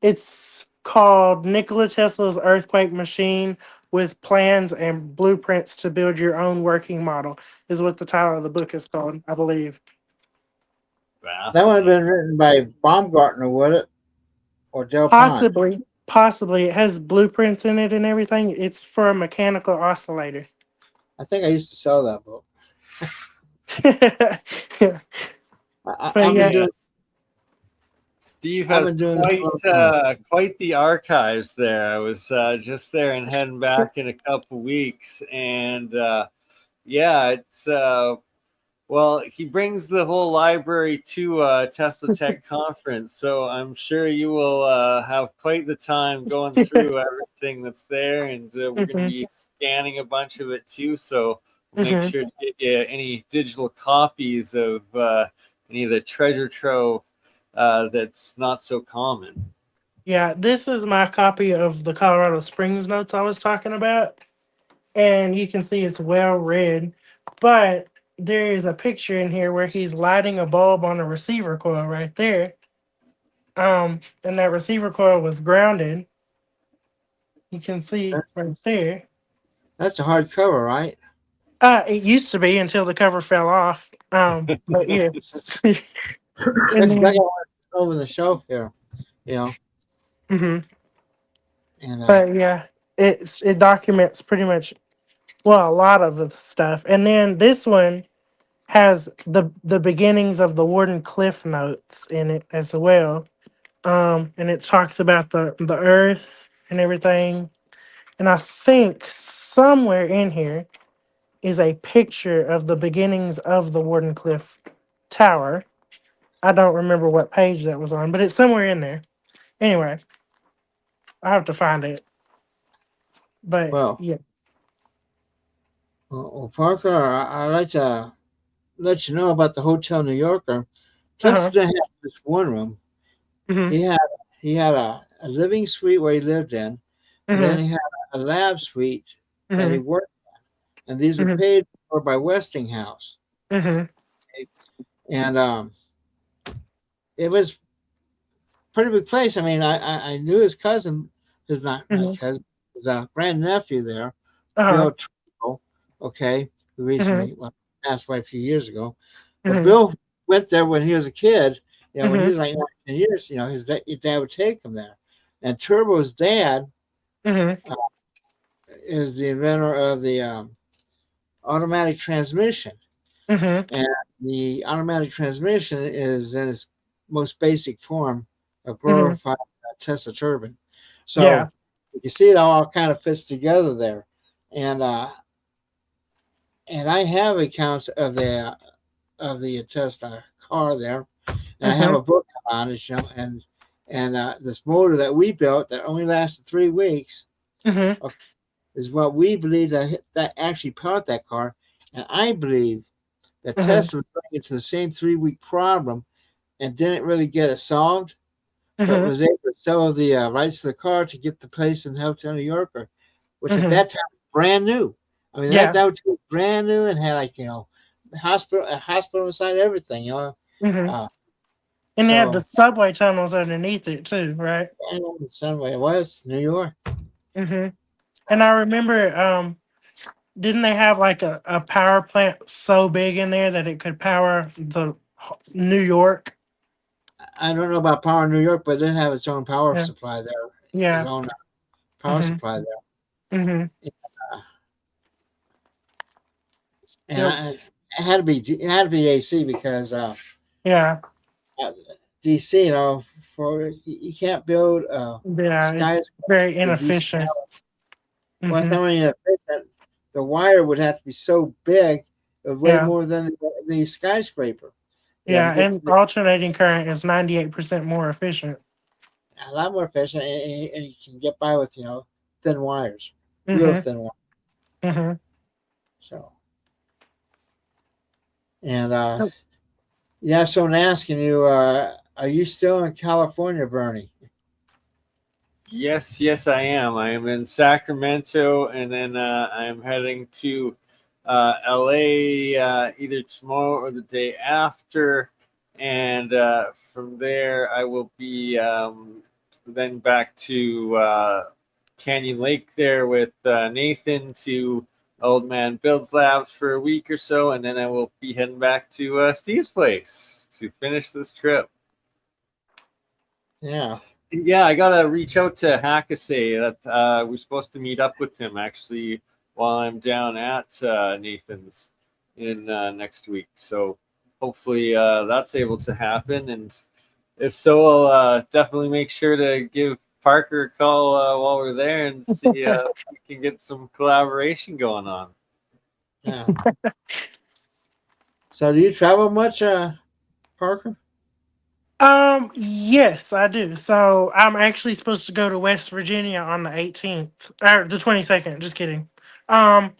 it's called Nikola Tesla's Earthquake Machine with Plans and Blueprints to Build Your Own Working Model, is what the title of the book is called, I believe. That would have Fascinating. been written by Baumgartner, would it? Or Del Pont? Possibly, possibly. It has blueprints in it and everything. It's for a mechanical oscillator. I think I used to sell that book. But I've been yeah, Yeah. doing. Steve I've has been doing this for a long time. quite the archives there. I was just there and heading back in a couple weeks, and yeah, it's well, he brings the whole library to Tesla Tech conference, so I'm sure you will have quite the time going through everything that's there, and we're going to Mhm, be scanning a bunch of it too. So we'll make mhm. sure to get you any digital copies of any of the treasure trove that's not so common. Yeah, this is my copy of the Colorado Springs notes I was talking about. And you can see it's well read. But there is a picture in here where he's lighting a bulb on a receiver coil right there. And that receiver coil was grounded. You can see right there. That's a hard cover, right? It used to be until the cover fell off. But yes. And It's got then, one over the shelf here, you know, mhm. and But yeah, it documents pretty much, well, a lot of the stuff. And then this one has the beginnings of the Warden Cliff notes in it as well. And it talks about the earth and everything. And I think somewhere in here is a picture of the beginnings of the Warden Cliff Tower. I don't remember what page that was on, but it's somewhere in there. Anyway, I have to find it. But well, yeah. Parker, I like to let you know about the Hotel New Yorker. Uh-huh. Tesla had this one room. Hmm. He had a living suite where he lived in, and then Hmm. he had a lab suite that he Hmm. worked, and these were Hmm. paid for by Westinghouse. Hmm. And it was pretty big place. I mean, I knew his cousin, his not Hmm. cousin, his grand nephew there, Uh-huh. Bill Trickle. okay, who Mhm. recently passed away a few years ago. But Mhm. Bill went there when he was a kid. When he Mhm. was like 19 years, his dad would take him there. And Turbo's dad Mhm. uh, is the inventor of the automatic transmission. Mhm. And the automatic transmission is in its most basic form a Mhm. glorified Tesla turbine. Yeah. So you see it all kind of fits together there. And and I have accounts of the Tesla car there, and I have Mhm. a book on it, and this motor that we built that only lasted 3 weeks Mhm. is what we believe that actually powered that car, and I believe that Mhm. Tesla was running into the same 3 week problem and didn't really get it solved, but Mhm. was able to sell the rights to the car to get the place in Helltown, New York, which at Mhm. that time was brand new. I mean Yeah. that was brand new and had like a hospital inside everything. Mhm. Uh, And they had the so subway tunnels underneath it too, right? I know in some way it was New York. Mhm. And I remember, didn't they have like a power plant so big in there that it could power the New York? I don't know about Power New York, but it did have its own power Yeah. supply there, its Yeah. own power Mhm. supply there. Mhm. Uh, and Yep. it had to be AC because Yeah. uh, DC, for you can't build Yeah. skyscraper It's very with DC. inefficient. Well, it's not Mhm. only efficient, the wire would have to be so big, it would weigh Yeah. more than the skyscraper. To Yeah. get to And alternating current is 98% more efficient. a lot more efficient, and you can get by with thin wires, real Mhm. thin wires. Mhm. So and yeah, so I'm asking you, are you still in California, Bernie? Yes, yes, I am. I am in Sacramento, and then I am heading to LA either tomorrow or the day after. And from there, I will be then back to Canyon Lake there with Nathan to Old Man Builds Labs for a week or so. And then I will be heading back to Steve's place to finish this trip. Yeah, Yeah, I gotta reach out to Hackasay. That we're supposed to meet up with him actually while I'm down at Nathan's in next week. So hopefully that's able to happen. And if so, I'll definitely make sure to give Parker a call while we're there and see if we can get some collaboration going on. yeah. So do you travel much, Parker? Yes, I do. So I'm actually supposed to go to West Virginia on the 18th or the 22nd. Just kidding. Um,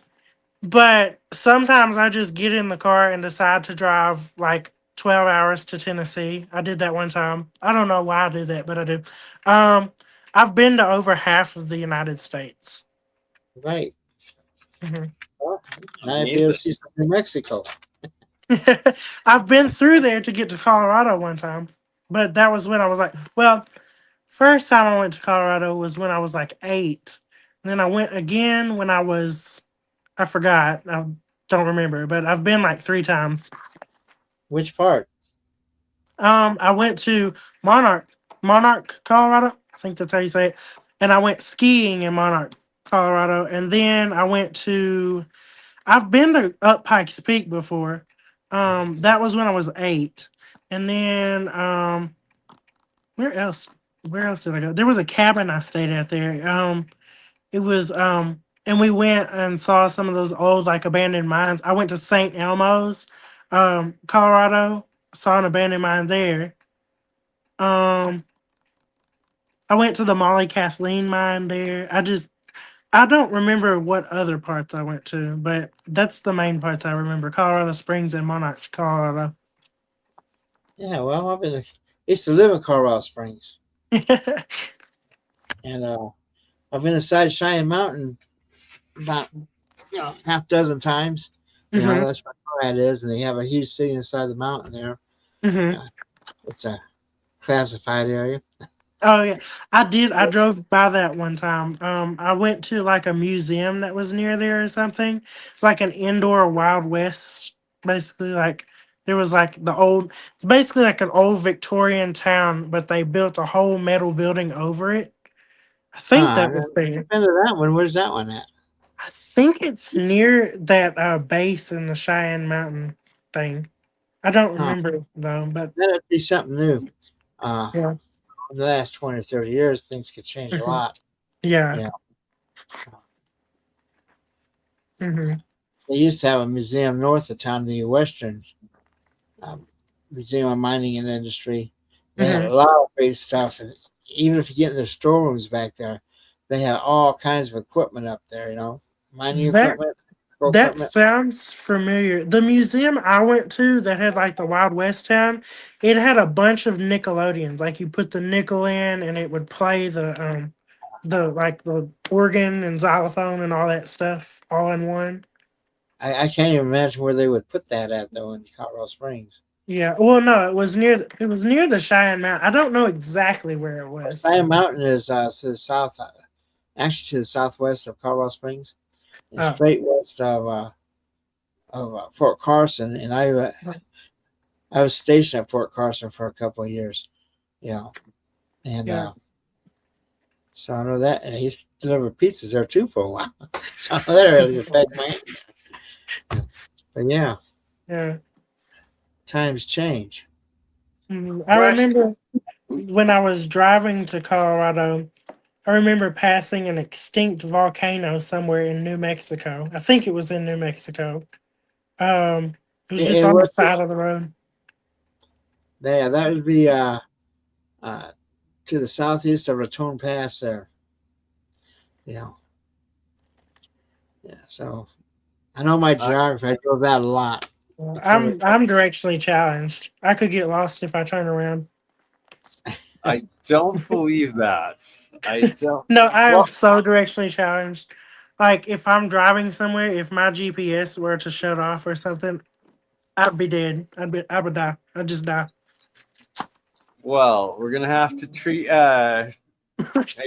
but sometimes I just get in the car and decide to drive like 12 hours to Tennessee. I did that one time. I don't know why I do that, but I do. Um, I've been to over half of the United States. Right. Mhm. Well, now I'd be able to Amazing. see some New Mexico. I've been through there to get to Colorado one time, but that was when I was like, well, first time I went to Colorado was when I was like 8. And then I went again when I forgot. I don't remember, but I've been like 3 times. Which part? I went to Monarch, Colorado. I think that's how you say it. And I went skiing in Monarch, Colorado. And then I've been to Up Pikes Peak before. That was when I was 8. And then where else? Where else did I go? There was a cabin I stayed at there. It was and we went and saw some of those old like abandoned mines. I went to St. Elmo's, Colorado, saw an abandoned mine there. Um I went to the Molly Kathleen mine there. I don't remember what other parts I went to, but that's the main parts I remember. Colorado Springs and Monarch, Colorado. Yeah, well, used to live in Colorado Springs, and I've been inside Cheyenne Mountain about half dozen times. hmm That's where Conrad is, and they have a huge city inside the mountain there. hmm Uh, it's a classified area. Oh yeah, I did. I drove by that one time. I went to like a museum that was near there or something. It's like an indoor Wild West, basically. Like there was like the old. It's basically like an old Victorian town, but they built a whole metal building over it. I think Huh? that was I've there. been to that one. Where's that one at? I think it's near that base in the Cheyenne Mountain thing. I don't Huh? remember though, but That'd be something new. Uh, yeah, in the last 20 or 30 years, things could change a mhm, lot. yeah. Yeah. Hmm. They used to have a museum north of town, the Western um, Museum of Mining and Industry. They had Hmm. a lot of great stuff, and even if you get in their storerooms back there, they had all kinds of equipment up there. Mining That equipment, That equipment. sounds familiar. The museum I went to that had like the Wild West town, it had a bunch of Nickelodeons. Like you put the nickel in and it would play the like the organ and xylophone and all that stuff all in one. I can't even imagine where they would put that at though in Colorado Springs. Yeah. Well, no, it was near the Cheyenne Mountain. I don't know exactly where it was. Sky Mountain is to the south, actually to the southwest of Colorado Springs, and Oh. straight west of Fort Carson. And I was stationed at Fort Carson for a couple of years. Yeah, and Yeah. so I know that, and he used to deliver pizzas there too for a while. So I know that really affect my. But yeah, Yeah. times change. I Question. remember when I was driving to Colorado, I remember passing an extinct volcano somewhere in New Mexico. I think it was in New Mexico. It was just It on the was side of the road. there. That would be uh to the southeast of Raton Pass there. Yeah, yeah. So I know my I, geography. I drove that a lot. Well, I covered. I'm directionally challenged. I could get lost if I turn around. I don't believe that. I don't. No, I am Well, so directionally challenged. Like if I'm driving somewhere, if my GPS were to shut off or something, I'd be dead. I would die. I'd just die. we're gonna have to treat. I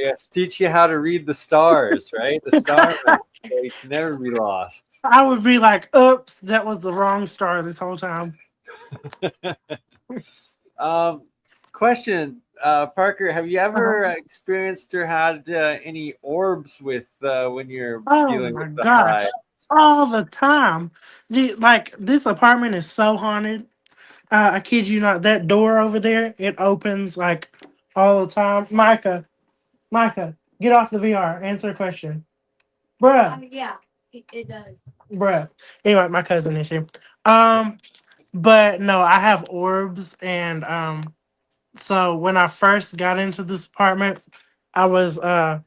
guess teach you how to read the stars, right? The star map, so you can never be lost. I would be like, oops, that was the wrong star this whole time. Um, question, Parker, have you Uh-huh. ever experienced or had any orbs with when you're Oh dealing my with the high? gosh. All the time. Like this apartment is so haunted. I kid you not, that door over there, it opens like all the time. Micah, get off the VR. Answer a question. Bruh. Yeah, it does. Bruh. Anyway, my cousin is here. Um, but no, I have orbs and so when I first got into this apartment, I was uh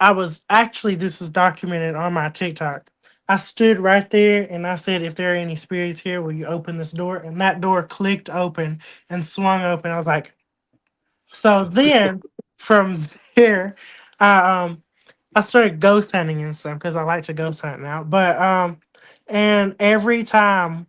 I was actually, this is documented on my TikTok. I stood right there and I said, if there are any spirits here, will you open this door? And that door clicked open and swung open. I was like, so then from there, I I started ghost hunting and stuff because I like to ghost hunt now. But and every time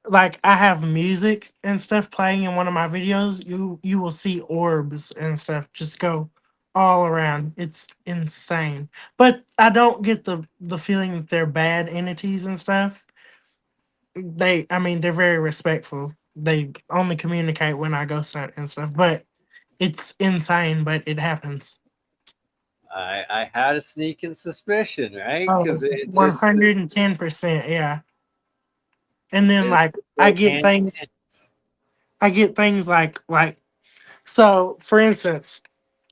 like I have music and stuff playing in one of my videos, you will see orbs and stuff just go all around. It's insane. But I don't get the feeling that they're bad entities and stuff. I mean, they're very respectful. They only communicate when I go stunt and stuff. But it's insane, but it happens. I had a sneaking suspicion, right? Because Oh, it just 110%, yeah. And then it like I goes get hand in things hand. I get things like so for instance,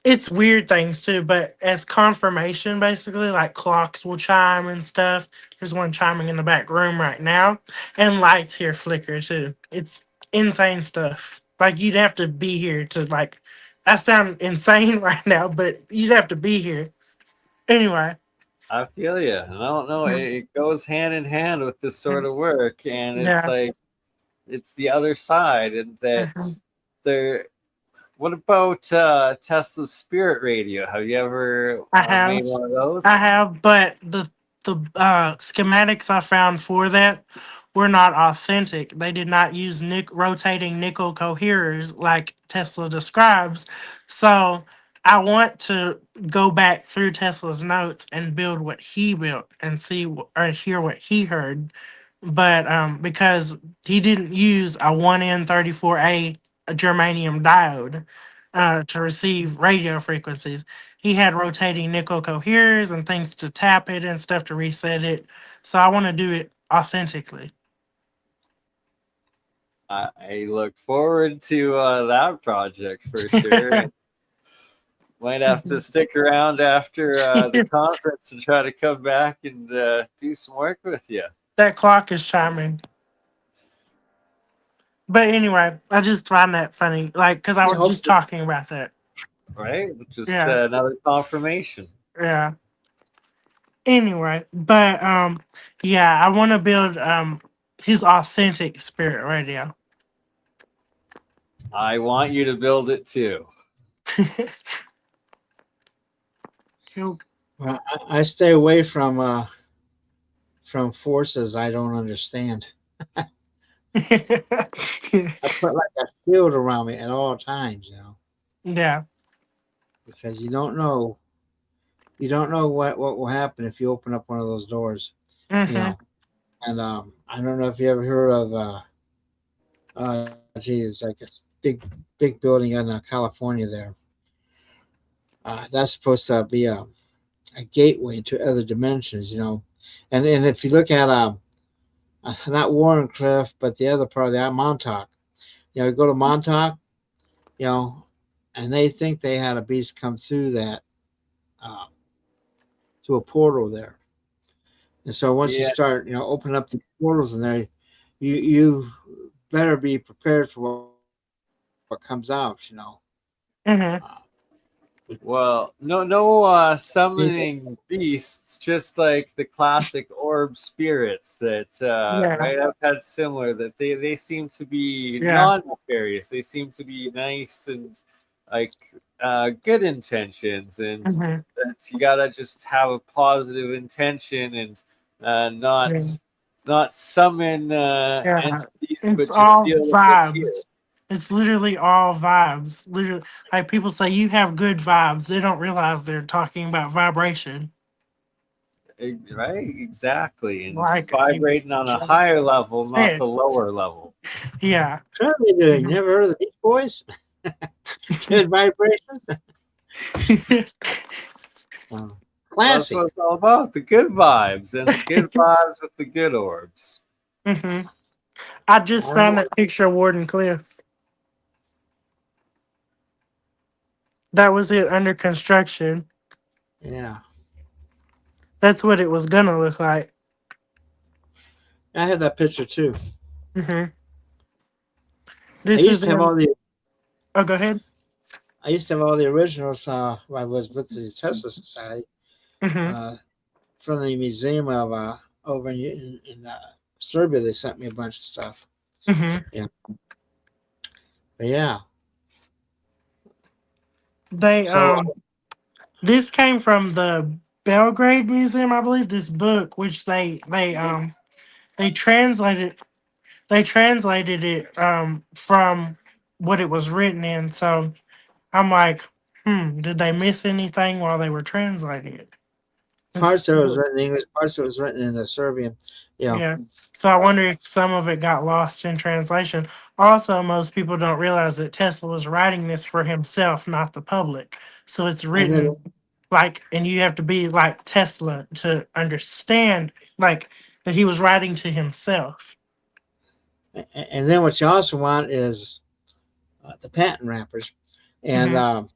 it's weird things too, but as confirmation, basically, like clocks will chime and stuff. There's one chiming in the back room right now, and lights here flicker too. It's insane stuff. Like you'd have to be here to like. I sound insane right now, but you'd have to be here anyway. I feel you. I don't know. Mhm. It goes hand in hand with this sort of work, and it's Yeah, like it's the other side, and that mhm. there. What about Tesla's Spirit Radio? Have you ever I have, made one of I those? have, but the schematics I found for that were not authentic. They did not use rotating nickel coherers like Tesla describes. So I want to go back through Tesla's notes and build what he built and see or hear what he heard. But because he didn't use a 1N34A germanium diode to receive radio frequencies, he had rotating nickel coherers and things to tap it and stuff to reset it. So I want to do it authentically. I look forward to that project for sure. Might have to stick around after the conference and try to come back and do some work with you. That clock is chiming. But anyway, I just find that funny, like, because I I was hope just so. talking about that. Right? Just Yeah, another confirmation. yeah. Anyway, but yeah, I want to build his authentic spirit radio. I want you to build it too. He'll- Well, I stay away from forces I don't understand. I put like a shield around me at all times, yeah. because you don't know what will happen if you open up one of those doors, you Mm-hmm. know. And I don't know if you ever heard of geez, like this big building in California there. That's supposed to be a gateway to other dimensions, And if you look at not Warren Cliff, but the other part of that Montauk, you go to Montauk, you know, and they think they had a beast come through that uh, to a portal there. And so once you Yeah. start, opening up the portals in there, you better be prepared for what comes out. Mm-hmm. Uh, Well, no anything, summoning beasts, just like the classic orb spirits that Yeah. right I've had similar that they seem to be Yeah. non-nefarious. They seem to be nice and like good intentions, and Mm-hmm. that you gotta just have a positive intention and Yeah. not summon Yeah. entities, It's but just all deal with what's here. vibes. It's literally all vibes. Literally, like people say, you have good vibes. They don't realize they're talking about vibration. Right, exactly, and it's Like you vibrating on a higher just level, not said. the lower level. Yeah. Currently doing. Never heard of the Beach Boys? Good vibrations. Uh, Well, that's Classic. what it's all about—the good vibes and the good vibes with the good orbs. hmm I just I found know. that picture of Warden Cliff. That was it under construction. Yeah, That's what it was gonna look like. I had that picture too. hmm I This used is to have in. all the Oh, go ahead. I used to have all the originals. When I was with the Tesla Society, hmm uh, from the museum of over in Serbia. They sent me a bunch of stuff. hmm Yeah, but yeah. They So This came from the Belgrade Museum, I believe. This book, which they translated it from what it was written in. So I'm like, did they miss anything while they were translating it? parts It's of it was written in English, parts of it was written in the Serbian. Yeah. So I wonder if some of it got lost in translation. Also, most people don't realize that Tesla was writing this for himself, not the public. So it's And then written like, and you have to be like Tesla to understand, like, that he was writing to himself. and then what you also want is the patent wrappers, and hmm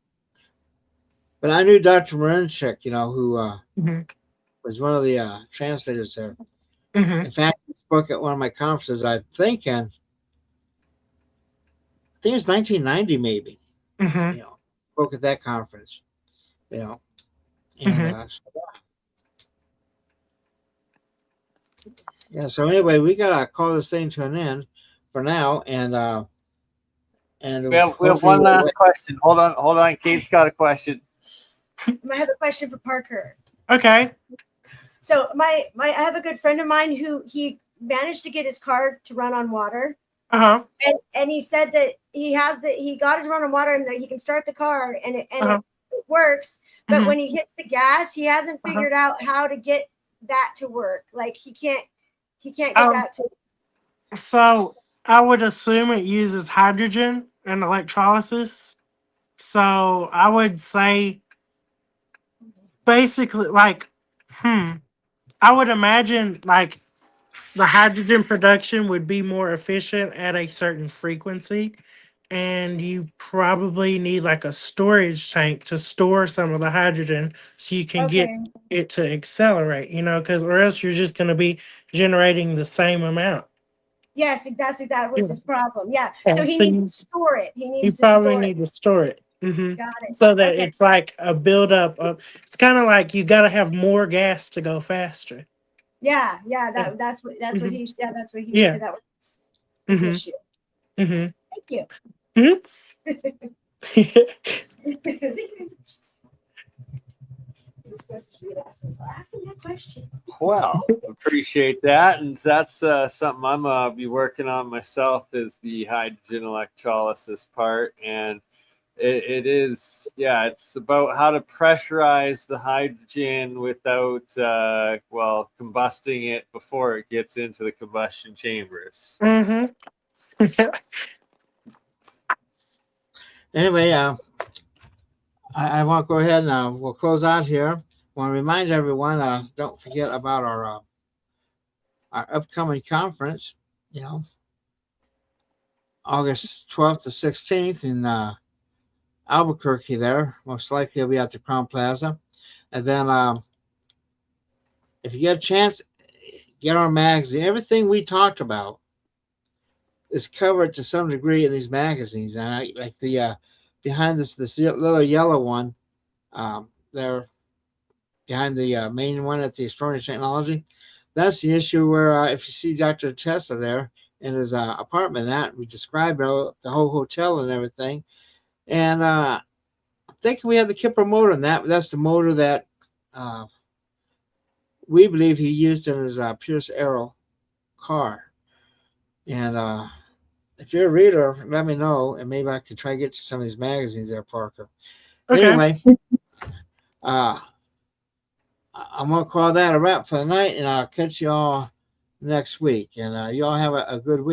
but I knew Dr. Marinchik, who hmm was one of the translators there. hmm In fact, he spoke at one of my conferences. I think it was 1990, maybe. hmm Spoke at that conference. You know, and hmm yeah. So anyway, we gotta call this thing to an end for now, and We have hopefully one last question. Hold on. Kate's got a question. I have a question for Parker. Okay. So I have a good friend of mine who he managed to get his car to run on water. Uh And he said that he got it to run on water and that he can start the car and huh. works, but Mhm. when he hits the gas, he hasn't Uh-huh. figured out how to get that to work. Like he can't get Um, that to. so I would assume it uses hydrogen and electrolysis. So I would say basically like, I would imagine like the hydrogen production would be more efficient at a certain frequency. And you probably need like a storage tank to store some of the hydrogen so you can get Okay. it to accelerate, because or else you're just going to be generating the same amount. Yes, that was Yeah. his problem. Yeah. Yeah, So he so needs to store it. He you needs to probably store it. need to store it. Got it. So that Okay. it's like a buildup of, it's kind of like you got to have more gas to go faster. Yeah. Yeah. That's what Mhm. he said. That's what he Yeah. said. That was his hmm issue. hmm Thank you. hmm Ask him that question. Well, appreciate that, and that's something I'm be working on myself is the hydrogen electrolysis part, and it is it's about how to pressurize the hydrogen without combusting it before it gets into the combustion chambers. hmm Anyway, I want to go ahead and we'll close out here. I want to remind everyone, don't forget about our upcoming conference. You know, August 12th to 16th in Albuquerque. There, most likely will be at the Crown Plaza. And then, if you get a chance, get our magazine. Everything we talked about is covered to some degree in these magazines. And I like the behind this little yellow one. There behind the main one at the Extraordinary Technology. That's the issue where if you see Dr. Tesla there in his apartment, that we described the whole hotel and everything. And I'm thinking we have the Kipper motor in that. That's the motor that uh, we believe he used in his Pierce Arrow car. And if you're a reader, let me know, and maybe I can try to get you some of these magazines there, Parker. Okay. Anyway, I'm gonna call that a wrap for the night, and I'll catch you all next week. And you all have a good week.